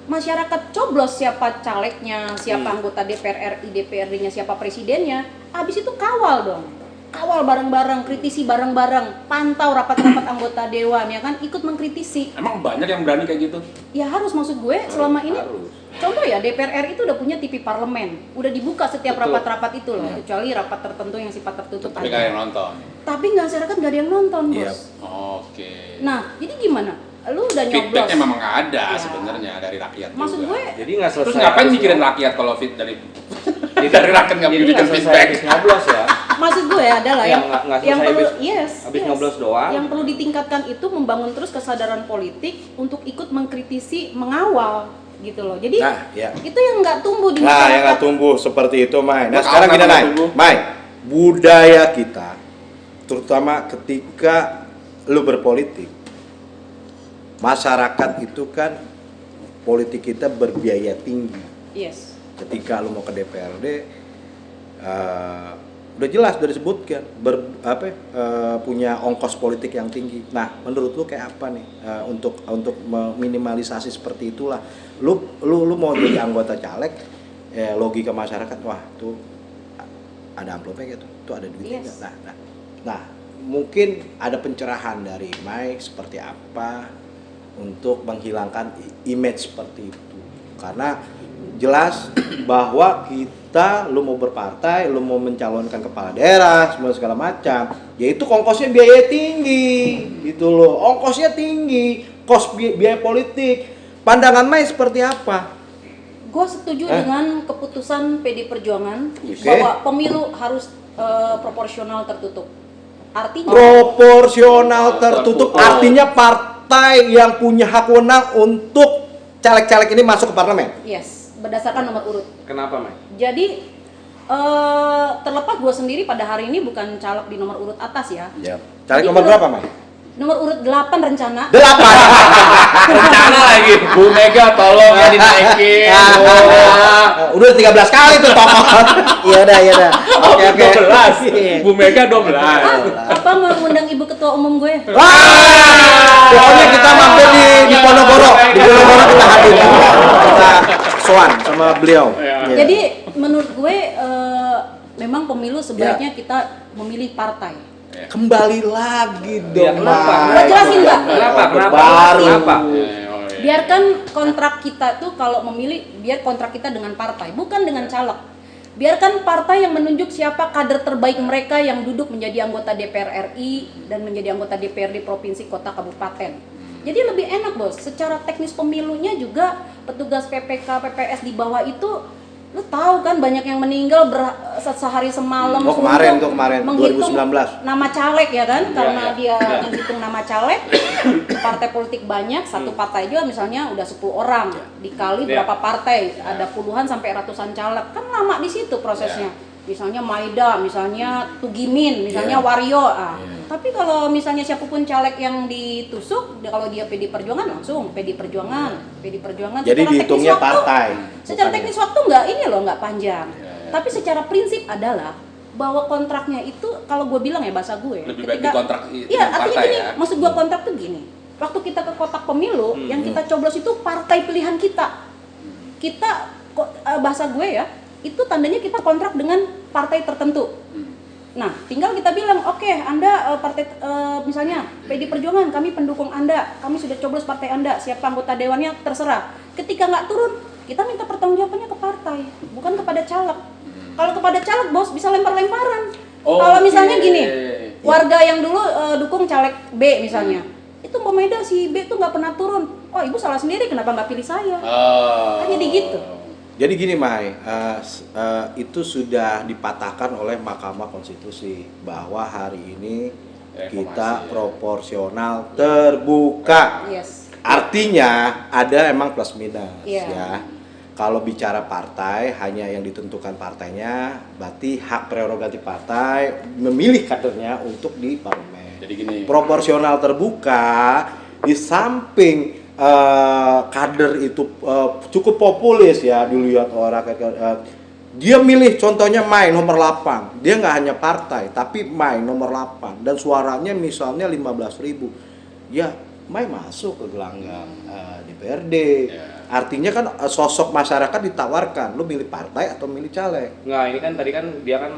masyarakat coblos siapa calegnya, siapa anggota DPR RI, DPRD-nya, siapa presidennya, abis itu kawal dong. Kawal bareng-bareng, kritisi bareng-bareng, pantau rapat-rapat anggota dewan, ya kan, ikut mengkritisi. Emang banyak yang berani kayak gitu? Ya harus, maksud gue selama ini Harus. contoh ya, DPR RI itu udah punya TV parlemen, udah dibuka setiap Betul. rapat-rapat itu loh, kecuali rapat tertentu yang sifat tertutup Tapi aja. kayak yang nonton. Tapi masyarakat nggak ada yang nonton, bos. Iya. Oke. Nah, jadi gimana? Lu udah nyoblos. Feedbacknya memang ada Ya. sebenarnya dari rakyat Maksud juga. gue, Jadi nggak selesai. Terus ngapain habis mikirin nyoblos. rakyat kalau fit dari Jadi dari rakyat nggak jadi bikin nggak selesai feedback? habis nyoblos ya. maksud gue adalah Yang nggak yang selesai perlu habis nyoblos doang. Yang perlu ditingkatkan itu membangun terus kesadaran politik untuk ikut mengkritisi, mengawal gitu loh. Jadi Nah, ya. itu yang nggak tumbuh di Nah, yang masyarakat. nggak tumbuh seperti itu, Mai. Nah, Bakal sekarang nggak kita naik, tumbuh. Mai. Budaya kita, terutama ketika lu berpolitik, masyarakat itu kan politik kita berbiaya tinggi. Yes. Ketika lu mau ke DPRD, udah jelas, udah disebutkan punya ongkos politik yang tinggi. Nah, menurut lu kayak apa nih untuk meminimalisasi seperti itulah? Lu mau jadi anggota caleg, logika masyarakat, wah tuh ada amplopnya gitu, tuh ada duitnya. Yes. Nah, mungkin ada pencerahan dari Mike seperti apa untuk menghilangkan image seperti itu, karena jelas bahwa kita, lu mau berpartai, lu mau mencalonkan kepala daerah, semua segala macam, yaitu ongkosnya biaya tinggi, gitu loh, ongkosnya tinggi, biaya politik. Pandangan Mai seperti apa? Gue setuju dengan keputusan PD Perjuangan Oke. bahwa pemilu harus proporsional tertutup. Artinya Proporsional tertutup, Tertutup. artinya partai yang punya hak wewenang untuk caleg-caleg ini masuk ke parlemen. yes, berdasarkan nomor urut. Kenapa, Mai? Jadi terlepas gue sendiri pada hari ini bukan caleg di nomor urut atas ya. Caleg Jadi nomor menurut- berapa, Mai? Nomor urut 8 rencana. 8. Rencana lagi, Bu Mega tolong ya dinaikin. Udah 13 kali tuh tokoh. Iya dah. Oke. 12. Iya. Bu Mega 12. Apa mengundang ibu ketua umum gue? Wah! Pokoknya kita mampir di Ponorogo. Di Ponorogo kita hadir. Kita soan sama beliau. Iya. Jadi menurut gue memang pemilu sebaiknya kita memilih partai. Kembali lagi Iya, dong. kenapa? Mai. Lo jelasin nggak? Kenapa? Baru. Kenapa? Biarkan kontrak kita tuh kalau memilih, biar kontrak kita dengan partai, bukan dengan caleg. Biarkan partai yang menunjuk siapa kader terbaik mereka yang duduk menjadi anggota DPR RI dan menjadi anggota DPRD provinsi, kota, kabupaten. Jadi lebih enak, bos. Secara teknis pemilunya juga petugas PPK, PPS di bawah itu, lu tahu kan banyak yang meninggal sehari semalam. Oh, kemarin untuk tuh, kemarin, menghitung 2019. nama caleg ya kan, karena iya. dia menghitung nama caleg. Partai politik banyak, satu partai aja misalnya udah 10 orang, dikali Iya. berapa partai, ada puluhan sampai ratusan caleg, kan lama di situ prosesnya. Misalnya Maida, misalnya Tugimin, misalnya Wario. Tapi kalau misalnya siapapun caleg yang ditusuk, kalau dia PD Perjuangan langsung PD Perjuangan. Jadi Secara dihitungnya teknis waktu- partai. Secara bukan- teknis waktu nggak panjang. Tapi secara prinsip adalah bahwa kontraknya itu, kalau gue bilang ya bahasa gue, Lebih baik di kontrak iya, dengan artinya partai gini, ya. maksud gue kontrak tuh gini. Waktu kita ke kotak pemilu, yang kita coblos itu partai pilihan kita. Kita bahasa gue ya, itu tandanya kita kontrak dengan partai tertentu. Nah, tinggal kita bilang, oke, Anda partai misalnya PD Perjuangan, kami pendukung Anda, kami sudah coblos partai Anda, siapa anggota dewannya terserah. Ketika nggak turun, kita minta pertanggungjawabannya ke partai, bukan kepada caleg. Kalau kepada caleg bos bisa lempar-lemparan. Oh, Kalau misalnya oke. gini, warga yang dulu dukung caleg B misalnya, itu Mbak Maida si B tuh nggak pernah turun. Oh ibu salah sendiri, kenapa nggak pilih saya? Kan jadi gitu. Jadi gini Mai, itu sudah dipatahkan oleh Mahkamah Konstitusi bahwa hari ini kita proporsional terbuka. Yes. Artinya ada emang plus minus Iya. ya. Kalau bicara partai hanya yang ditentukan partainya, berarti hak prerogatif partai memilih kadernya untuk di parlemen. Jadi gini. Proporsional terbuka di samping kader itu cukup populis ya dilihat orang dia milih contohnya Mai nomor 8, dia nggak hanya partai tapi Mai nomor 8 dan suaranya misalnya 15.000, ya Mai masuk ke gelanggang DPRD. Artinya kan sosok masyarakat ditawarkan, lu milih partai atau milih caleg. Nggak, ini kan tadi kan dia kan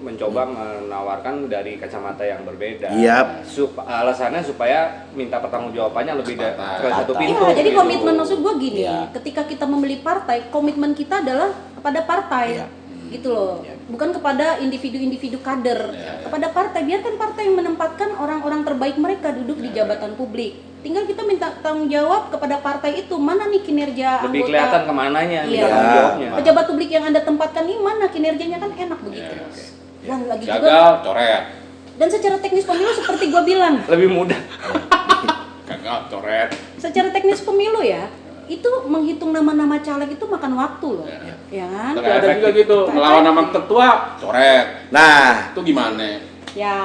mencoba menawarkan dari kacamata yang berbeda. Iya. Alasannya supaya minta pertanggungjawabannya lebih ke satu pintu. Iya, jadi gitu. komitmen maksud gue gini, Iya. ketika kita memilih partai, komitmen kita adalah kepada partai, Iya. gitu loh, bukan kepada individu-individu kader, kepada partai. Biarkan partai yang menempatkan orang-orang terbaik mereka duduk di jabatan publik. Tinggal kita minta tanggung jawab kepada partai itu, mana nih kinerja Lebih anggota. kelihatan kemananya Iya. minta tanggung jawabnya. Pejabat publik yang Anda tempatkan ini mana kinerjanya, kan enak begitu. Dan lagi juga, Gagal, coret. dan secara teknis pemilu seperti gua bilang, Lebih mudah. Gagal, coret. secara teknis pemilu ya, itu menghitung nama-nama caleg itu makan waktu loh, ya kan? Tapi ada juga gitu, melawan nama ketua, coret. Nah, Itu gimana? Ya.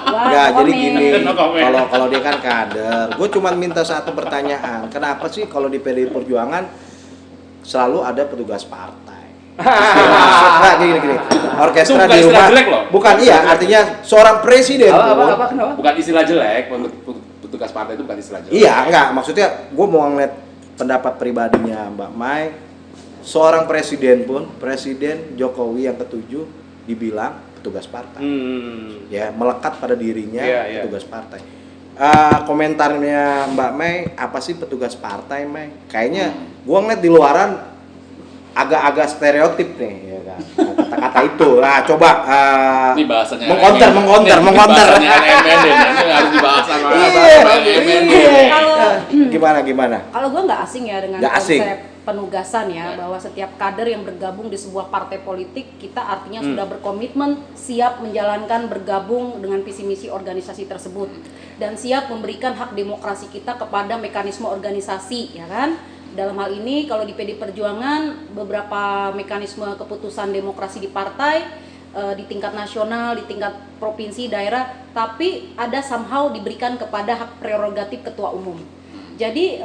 enggak, Wah, jadi komen. gini, No comment. kalau dia kan kader, gue cuma minta satu pertanyaan, kenapa sih kalau di PDI Perjuangan selalu ada petugas partai? Nah, gini, orkestra Itu bukan di istilah rumah, jelek loh. bukan iya, artinya seorang presiden pun, Apa kenapa? Bukan istilah jelek, petugas partai itu bukan istilah jelek. iya enggak, maksudnya gue mau ngeliat pendapat pribadinya Mbak Mai, seorang presiden pun, Presiden Jokowi yang ketujuh dibilang petugas partai. Ya melekat pada dirinya Iya. petugas partai. Komentarnya Mbak Mei, apa sih petugas partai Mei? Kayaknya gua ngeliat di luaran agak-agak stereotip nih ya kan, kata-kata itu. Nah coba Ini bahasanya mengkonter. Bahasanya MN ini harus dibahas sama MN. Gimana? Kalau gue nggak asing ya dengan Nggak asing. konsep penugasan ya, bahwa setiap kader yang bergabung di sebuah partai politik, kita artinya sudah berkomitmen siap menjalankan, bergabung dengan visi misi organisasi tersebut, dan siap memberikan hak demokrasi kita kepada mekanisme organisasi, ya kan? Dalam hal ini kalau di PD Perjuangan, beberapa mekanisme keputusan demokrasi di partai di tingkat nasional, di tingkat provinsi, daerah, tapi ada somehow diberikan kepada hak prerogatif ketua umum. Jadi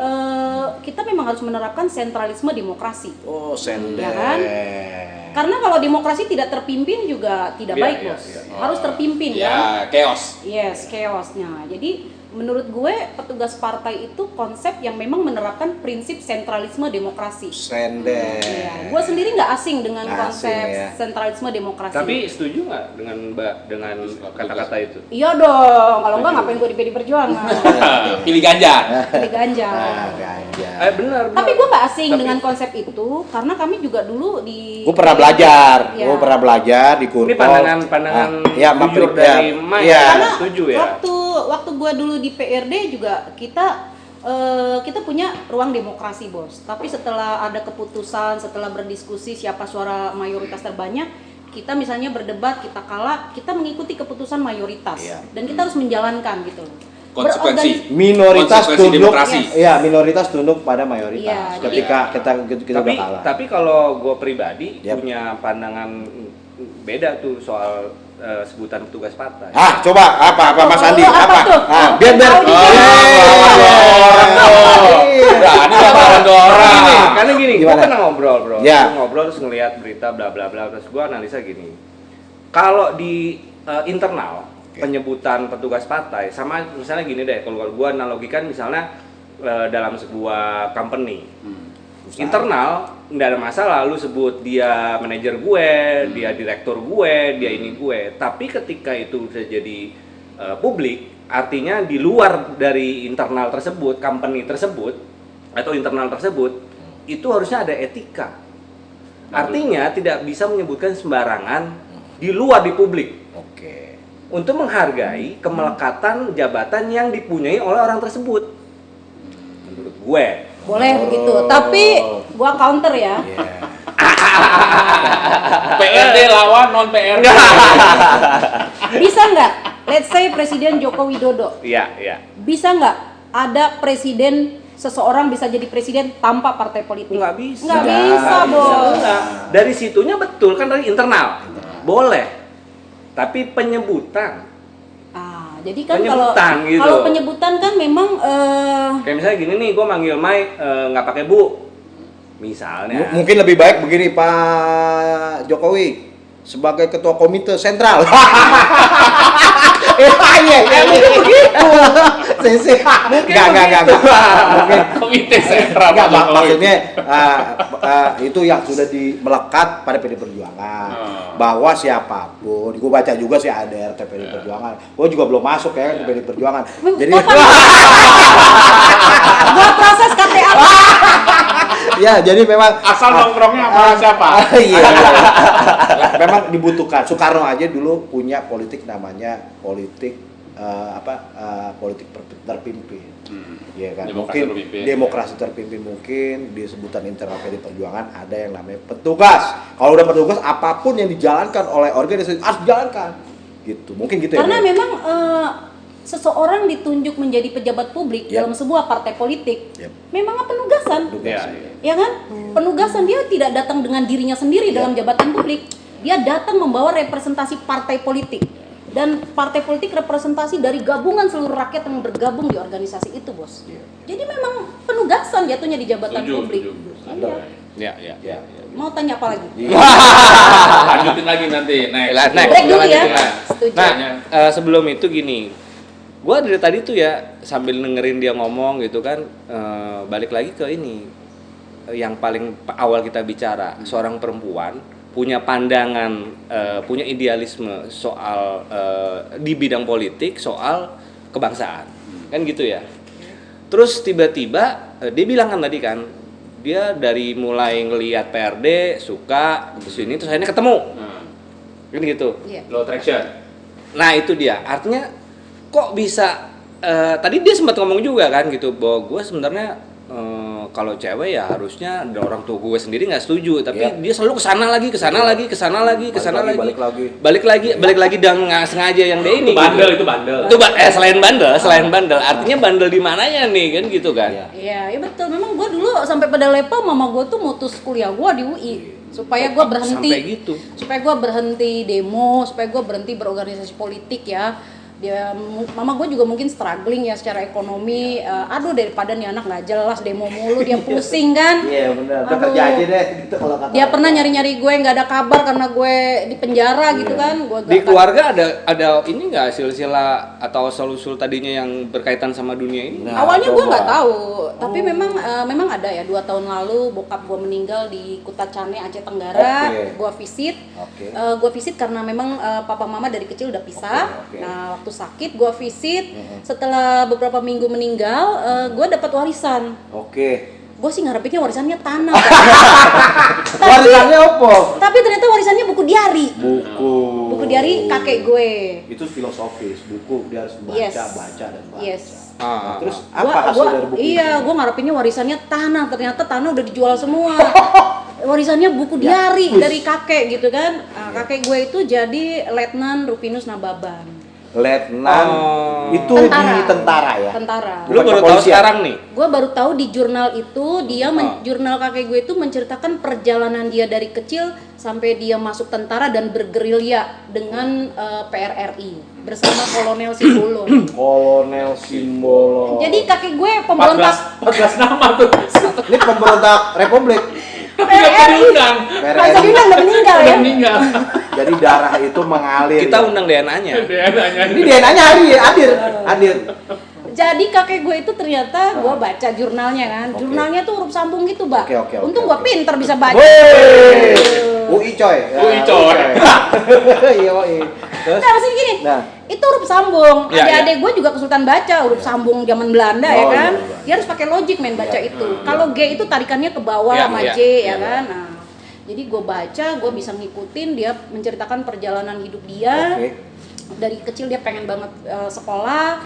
kita memang harus menerapkan sentralisme demokrasi. Oh sender. Ya kan? Karena kalau demokrasi tidak terpimpin juga tidak Iya, baik, iya, bos. iya. Harus terpimpin kan? Ya, chaos. Yes, chaosnya. Jadi menurut gue petugas partai itu konsep yang memang menerapkan prinsip sentralisme demokrasi. Sender. Ya, gue sendiri nggak asing dengan Nggak konsep asing, ya. sentralisme demokrasi. Tapi setuju nggak dengan Mbak dengan kata-kata itu? Iya dong, kalau enggak ngapain gue di PD Perjuangan? Pilih Ganjar. Pilih Ganjar. Nah, ganja. Benar. Tapi gue nggak asing Tapi- dengan konsep itu karena kami juga dulu di. Gue pernah belajar, Ya. Ini di Kurkol. pandangan ya, jujur maaf, dari Mai, ya. Karena setuju ya. waktu gue dulu di PRD juga kita punya ruang demokrasi, bos. Tapi setelah ada keputusan, setelah berdiskusi siapa suara mayoritas terbanyak, kita misalnya berdebat, kita kalah, kita mengikuti keputusan mayoritas. Iya. Dan kita harus menjalankan gitu. Konsekuensi. Minoritas Konsekuensi tunduk, demokrasi. iya minoritas tunduk pada mayoritas. Iya, Ketika kita tapi udah kalah. tapi kalau gue pribadi Yap. punya pandangan beda tuh soal sebutan petugas partai. Coba apa Mas Andi? Apa tuh? Biar Tahu di sini. Berani laporan ke orang. Karena gini, gue Gimana? pernah ngobrol bro, Ya. Gua ngobrol terus ngelihat berita bla bla bla, terus gue analisa gini, kalau di internal penyebutan petugas partai sama misalnya gini deh, kalau gue analogikan misalnya dalam sebuah company internal nggak ada masalah lu sebut dia manajer gue, dia direktur gue, dia ini gue, tapi ketika itu bisa jadi publik, artinya di luar dari internal tersebut, company tersebut atau internal tersebut, itu harusnya ada etika. Artinya tidak bisa menyebutkan sembarangan di luar di publik. Oke. Untuk menghargai kemelekatan jabatan yang dipunyai oleh orang tersebut. Menurut gue. Boleh begitu, tapi gua counter ya. Iya. PRD lawan non PRD. Bisa nggak? Let's say Presiden Joko Widodo. Iya, iya. Bisa nggak ada presiden, seseorang bisa jadi presiden tanpa partai politik? Nggak bisa. Nggak bisa, Bos. Enggak. Dari situnya betul kan dari internal. Boleh. Tapi penyebutan. Jadi kan kalau Penyebutan gitu. kalau penyebutan kan memang Kayak misalnya gini nih, gue manggil Mai nggak pakai bu. Misalnya. Mungkin lebih baik begini Pak Jokowi sebagai ketua komite sentral. Iya begitu. Sensei. Enggak. Mungkin Komite sentral. enggak, maksudnya itu yang sudah melekat pada PD Perjuangan. Bahwa siapapun, gue baca juga sih ADRT PD Perjuangan. Gue juga belum masuk ya ke PD Perjuangan. Jadi gua proses KTA. ya, jadi memang Asal nongkrongnya sama siapa? Iya. Memang dibutuhkan. Soekarno aja dulu punya politik namanya politik politik terpimpin. Iya kan. Demokrasi Mungkin terpimpin. demokrasi terpimpin mungkin di sebutan internal PD Perjuangan ada yang namanya petugas. Kalau udah petugas apapun yang dijalankan oleh organisasi harus dijalankan. Gitu. Mungkin gitu ya. Karena memang seseorang ditunjuk menjadi pejabat publik Yep. dalam sebuah partai politik, Yep. memang penugasan. Iya. Ya kan? Penugasan, dia tidak datang dengan dirinya sendiri dalam jabatan publik. Dia datang membawa representasi partai politik. Dan partai politik representasi dari gabungan seluruh rakyat yang bergabung di organisasi itu, Bos. Jadi memang penugasan jatuhnya di jabatan publik. Iya. Iya. Ya. Mau tanya apa lagi? Lanjutin lagi nanti. Next. Break dulu ya. Nah, Setuju. Nah, sebelum itu gini, gua dari tadi tuh ya sambil dengerin dia ngomong gitu kan, balik lagi ke ini, yang paling awal kita bicara, seorang perempuan punya pandangan, punya idealisme soal di bidang politik, soal kebangsaan, kan gitu ya. Terus tiba-tiba dia bilang kan tadi kan, dia dari mulai ngelihat PRD suka terus ini terus akhirnya ketemu, kan gitu. Iya. Low traction. Nah itu dia, artinya kok bisa tadi dia sempat ngomong juga kan gitu bahwa gue sebenarnya kalau cewek ya harusnya orang tua gue sendiri nggak setuju, tapi Iya. dia selalu kesana lagi balik lagi dan nggak sengaja yang dia ini Bandel gitu. itu bandel. Itu selain bandel artinya bandel di mananya nih kan gitu kan. Iya. Iya, ya betul. Memang gue dulu sampai pada level mama gue tuh mutus kuliah gue di UI supaya gue berhenti. Sampai gitu. Supaya gue berhenti demo, supaya gue berhenti berorganisasi politik ya. Mama gue juga mungkin struggling ya secara ekonomi. Aduh daripada nih anak nggak jelas demo mulu, dia pusing kan. Iya benar. Udah Aduh. kerja aja deh gitu kalau kata. Dia pernah nyari-nyari gue nggak ada kabar karena gue di penjara gitu kan. Gue Di keluarga ada ini nggak silsilah atau usul tadinya yang berkaitan sama dunia ini? Nah, awalnya gue coba. nggak tahu, tapi memang ada ya 2 tahun lalu bokap gue meninggal di Kutacane Aceh Tenggara. Oke. Gue visit, Oke. gue visit karena memang papa mama dari kecil udah pisah. Oke. Nah waktu sakit gue visit, setelah beberapa minggu meninggal, gue dapat warisan. Oke. Gue sih ngarepinnya warisannya tanah. Warisannya apa? Tapi ternyata warisannya buku diari. Buku diari kakek gue. Itu filosofis, buku dia harus baca, Yes. baca dan baca. Yes. Ah, Terus apa hasil dari buku Iya, itu? gue ngarepinnya warisannya tanah, ternyata tanah udah dijual semua. Warisannya buku Ya, diari wis. dari kakek gitu kan. Nah, kakek gue itu jadi Letnan Rupinus Nababan. Letnan itu Tentara. di tentara ya. Tentara. lu baru tahu Kepolisian. sekarang nih. Gue baru tahu di jurnal itu jurnal kakek gue itu menceritakan perjalanan dia dari kecil sampai dia masuk tentara dan bergerilya dengan PRRI bersama Kolonel Simbolon. Kolonel Simbolo. Jadi kakek gue pemberontak 14 nama tuh. Ini pemberontak Republik. Tapi nggak diundang. Masa dia udah meninggal ya? Udah meninggal. Jadi darah itu mengalir. Kita ya. undang DNA-nya. Dia nanya. Ini DNA-nya hadir. Jadi kakek gue itu ternyata gue baca jurnalnya kan. Jurnalnya tuh huruf sambung gitu, Mbak. Oke. Untung gue pinter bisa baca. Woi. UI coy. UI, coy. Iya, UI. Terus Nah, maksudnya gini, Nah. itu huruf sambung. Ya, Adik-adik gue juga kesulitan baca huruf sambung zaman Belanda ya Oh, kan. iya. Dia harus pakai logik main baca itu. Kalau G itu tarikannya ke bawah Iya, sama iya, J ya kan. Nah, Jadi gue baca, gue bisa ngikutin dia menceritakan perjalanan hidup dia. Dari kecil dia pengen banget sekolah,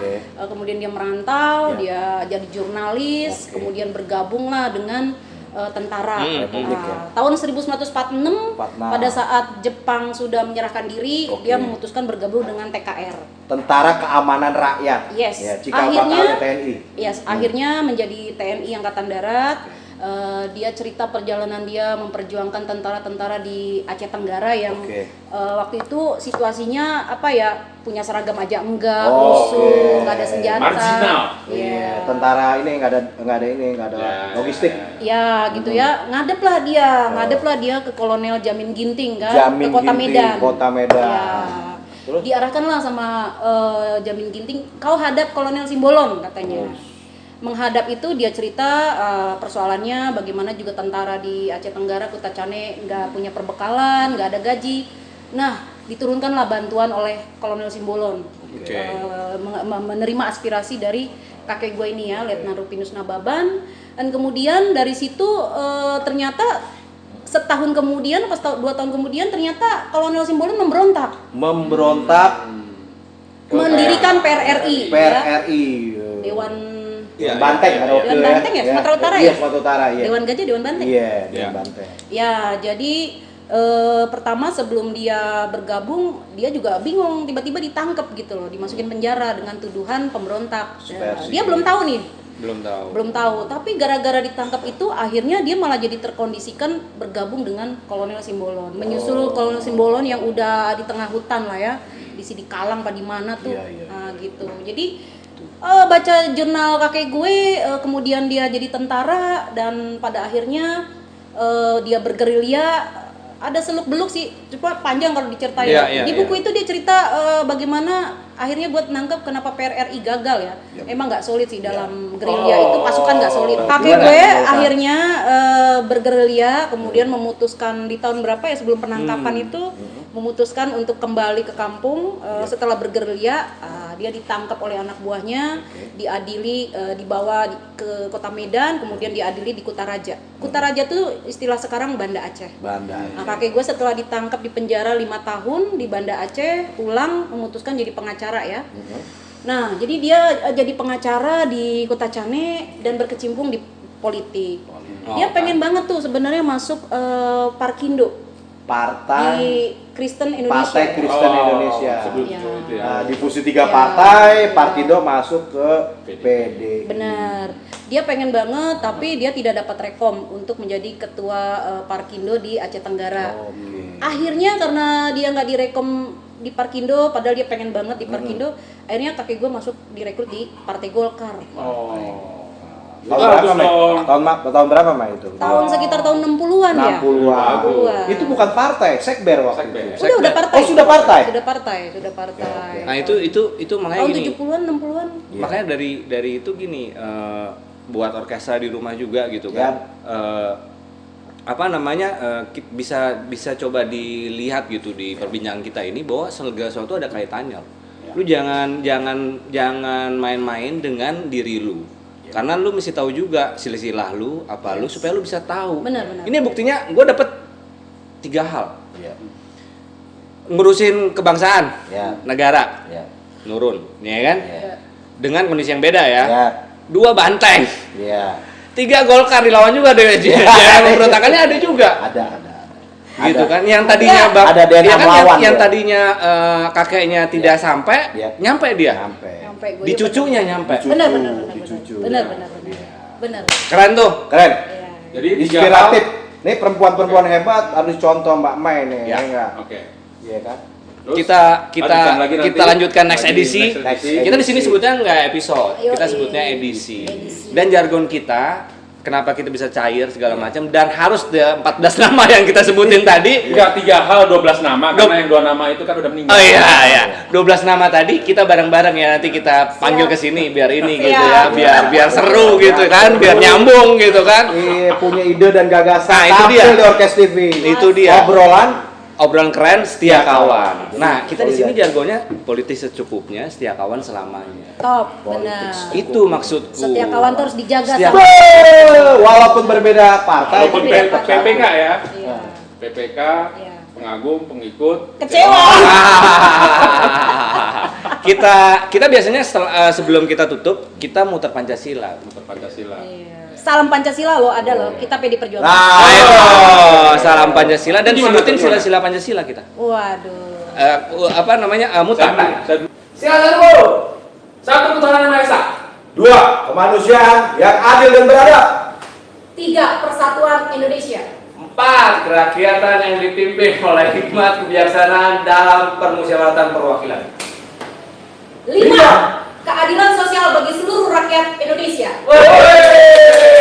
kemudian dia merantau, dia jadi jurnalis, kemudian bergabunglah dengan tentara. Tahun 1946 pada saat Jepang sudah menyerahkan diri, dia memutuskan bergabung dengan TKR. Tentara Keamanan Rakyat. Yes. Ya, cikal bakalnya TNI. Yes, akhirnya menjadi TNI Angkatan Darat. Dia cerita perjalanan dia memperjuangkan tentara-tentara di Aceh Tenggara yang waktu itu situasinya apa ya, punya seragam aja enggak, musuh, nggak ada senjata. Marginal. Iya. Tentara ini nggak ada logistik. Ya gitu ya, ngadep lah dia ke Kolonel Jamin Ginting kan, Jamin ke Kota Ginting, Medan. Kota Medan. Ya. Terus diarahkanlah sama Jamin Ginting, kau hadap Kolonel Simbolon katanya. Menghadap itu dia cerita persoalannya bagaimana juga tentara di Aceh Tenggara Kuta Cane nggak punya perbekalan, nggak ada gaji. Nah, diturunkanlah bantuan oleh Kolonel Simbolon, menerima aspirasi dari kakek gue ini ya, Letnan Rupinus Nababan. Dan kemudian dari situ ternyata setahun kemudian, pas 2 tahun kemudian ternyata Kolonel Simbolon memberontak mendirikan PRRI. Dewan Banteng ada waktu Dewan Banteng ya, Sumatera Utara ya? Iya, Sumatera Utara ya. Dewan Gajah, Dewan Banteng. Iya, Dewan Banteng. Ya, jadi pertama sebelum dia bergabung, dia juga bingung, tiba-tiba ditangkap gitu loh, dimasukin penjara dengan tuduhan pemberontak. Dia belum tahu nih. Belum tahu, tapi gara-gara ditangkap itu akhirnya dia malah jadi terkondisikan bergabung dengan Kolonel Simbolon. Menyusul Kolonel Simbolon yang udah di tengah hutan lah ya, di sini Kalang apa di mana tuh. Nah, gitu. Jadi baca jurnal kakek gue, kemudian dia jadi tentara dan pada akhirnya dia bergerilya. Ada seluk-beluk sih, cuma panjang kalau diceritain. Di buku itu dia cerita bagaimana akhirnya gue nangkep kenapa PRRI gagal ya. Emang nggak solid sih dalam gerilya itu, pasukan nggak solid. Kakek gue akhirnya bergerilya, kemudian memutuskan di tahun berapa ya sebelum penangkapan itu memutuskan untuk kembali ke kampung. Setelah bergerilya, dia ditangkap oleh anak buahnya, diadili, dibawa ke Kota Medan, kemudian diadili di Kutaraja. Kutaraja itu istilah sekarang Banda Aceh. Nah, kakek gue setelah ditangkap di penjara 5 tahun di Banda Aceh, pulang memutuskan jadi pengacara ya. Nah, jadi dia jadi pengacara di Kota Cane dan berkecimpung di politik. Dia pengen banget tuh sebenarnya masuk Parkindo. Partai Kristen Indonesia. Sebelum itu ya. Nah, difusi 3 partai, Parkindo masuk ke PD. Benar. Dia pengen banget, tapi dia tidak dapat rekom untuk menjadi ketua Parkindo di Aceh Tenggara. Akhirnya karena dia nggak direkom di Parkindo, padahal dia pengen banget di Parkindo, akhirnya kakek gue masuk direkrut di Partai Golkar. Tahun berapa Mak itu? Tahun sekitar tahun 60-an ya. 60-an. Itu bukan partai, sekber waktu itu. Udah partai. Oh, sudah partai. Sudah partai. Nah, itu makanya tahun gini. 70-an, 60-an. Makanya dari itu gini, buat orkestra di rumah juga gitu kan. Bisa coba dilihat gitu di perbincangan kita ini bahwa segala sesuatu ada kaitannya. Lu jangan main-main dengan diri lu. Karena lu mesti tahu juga silsilah lu, apa lu supaya lu bisa tahu. Benar. Ini buktinya gue dapet 3 hal. Ngurusin kebangsaan, negara, nurun, ya kan? Dengan kondisi yang beda ya. 2 Banteng. 3 Golkar dilawan juga deh. Yang memberontakannya ada juga. Ada. Gitu kan, yang tadinya ada DNA melawan. Yang tadinya kakeknya tidak sampai, nyampe dia. Di cucunya nyampe. Benar. Keren tuh. Keren. Jadi inspiratif. Nih perempuan-perempuan hebat harus contoh Mbak Mai nih, ya enggak? Iya kan? Terus, kita lanjutkan next edisi. Kita di sini edisi. sebutnya nggak episode, kita Yoi. sebutnya edisi. Dan jargon kita, kenapa kita bisa cair segala macam dan harus 14 nama yang kita sebutin tadi. Enggak 3 hal 12 nama karena yang 2 nama itu kan udah meninggal. Oh iya. 12 nama tadi kita bareng-bareng ya, nanti kita panggil ke sini biar ini gitu ya, biar seru gitu kan, biar nyambung gitu kan. Punya ide dan gagasan. Nah, itu dia. Di Orkes TV. Itu dia. Obrolan keren, setia kawan. Nah, kita di sini jargonnya politik secukupnya, setia kawan selamanya. Top, benar. Itu maksudku. Setia kawan terus dijaga. Walaupun berbeda partai. Walaupun PPK ya. PPK, Iya. pengagum, pengikut, Kecewa. Kita biasanya sebelum kita tutup, kita muter Pancasila. Muter Pancasila. Salam Pancasila loh, ada loh. Kita PD Perjuangan. Nah, itu salam Pancasila dan Gimana, sebutin gimana? sila-sila Pancasila kita. Waduh. Apa namanya? Muter. Silakan Bu. 1. Ketuhanan Yang Maha Esa. 2. Kemanusiaan yang adil dan beradab. 3. Persatuan Indonesia. 4. Kerakyatan yang dipimpin oleh hikmat kebijaksanaan dalam permusyawaratan perwakilan. 5. Keadilan sosial bagi seluruh rakyat Indonesia. Woi!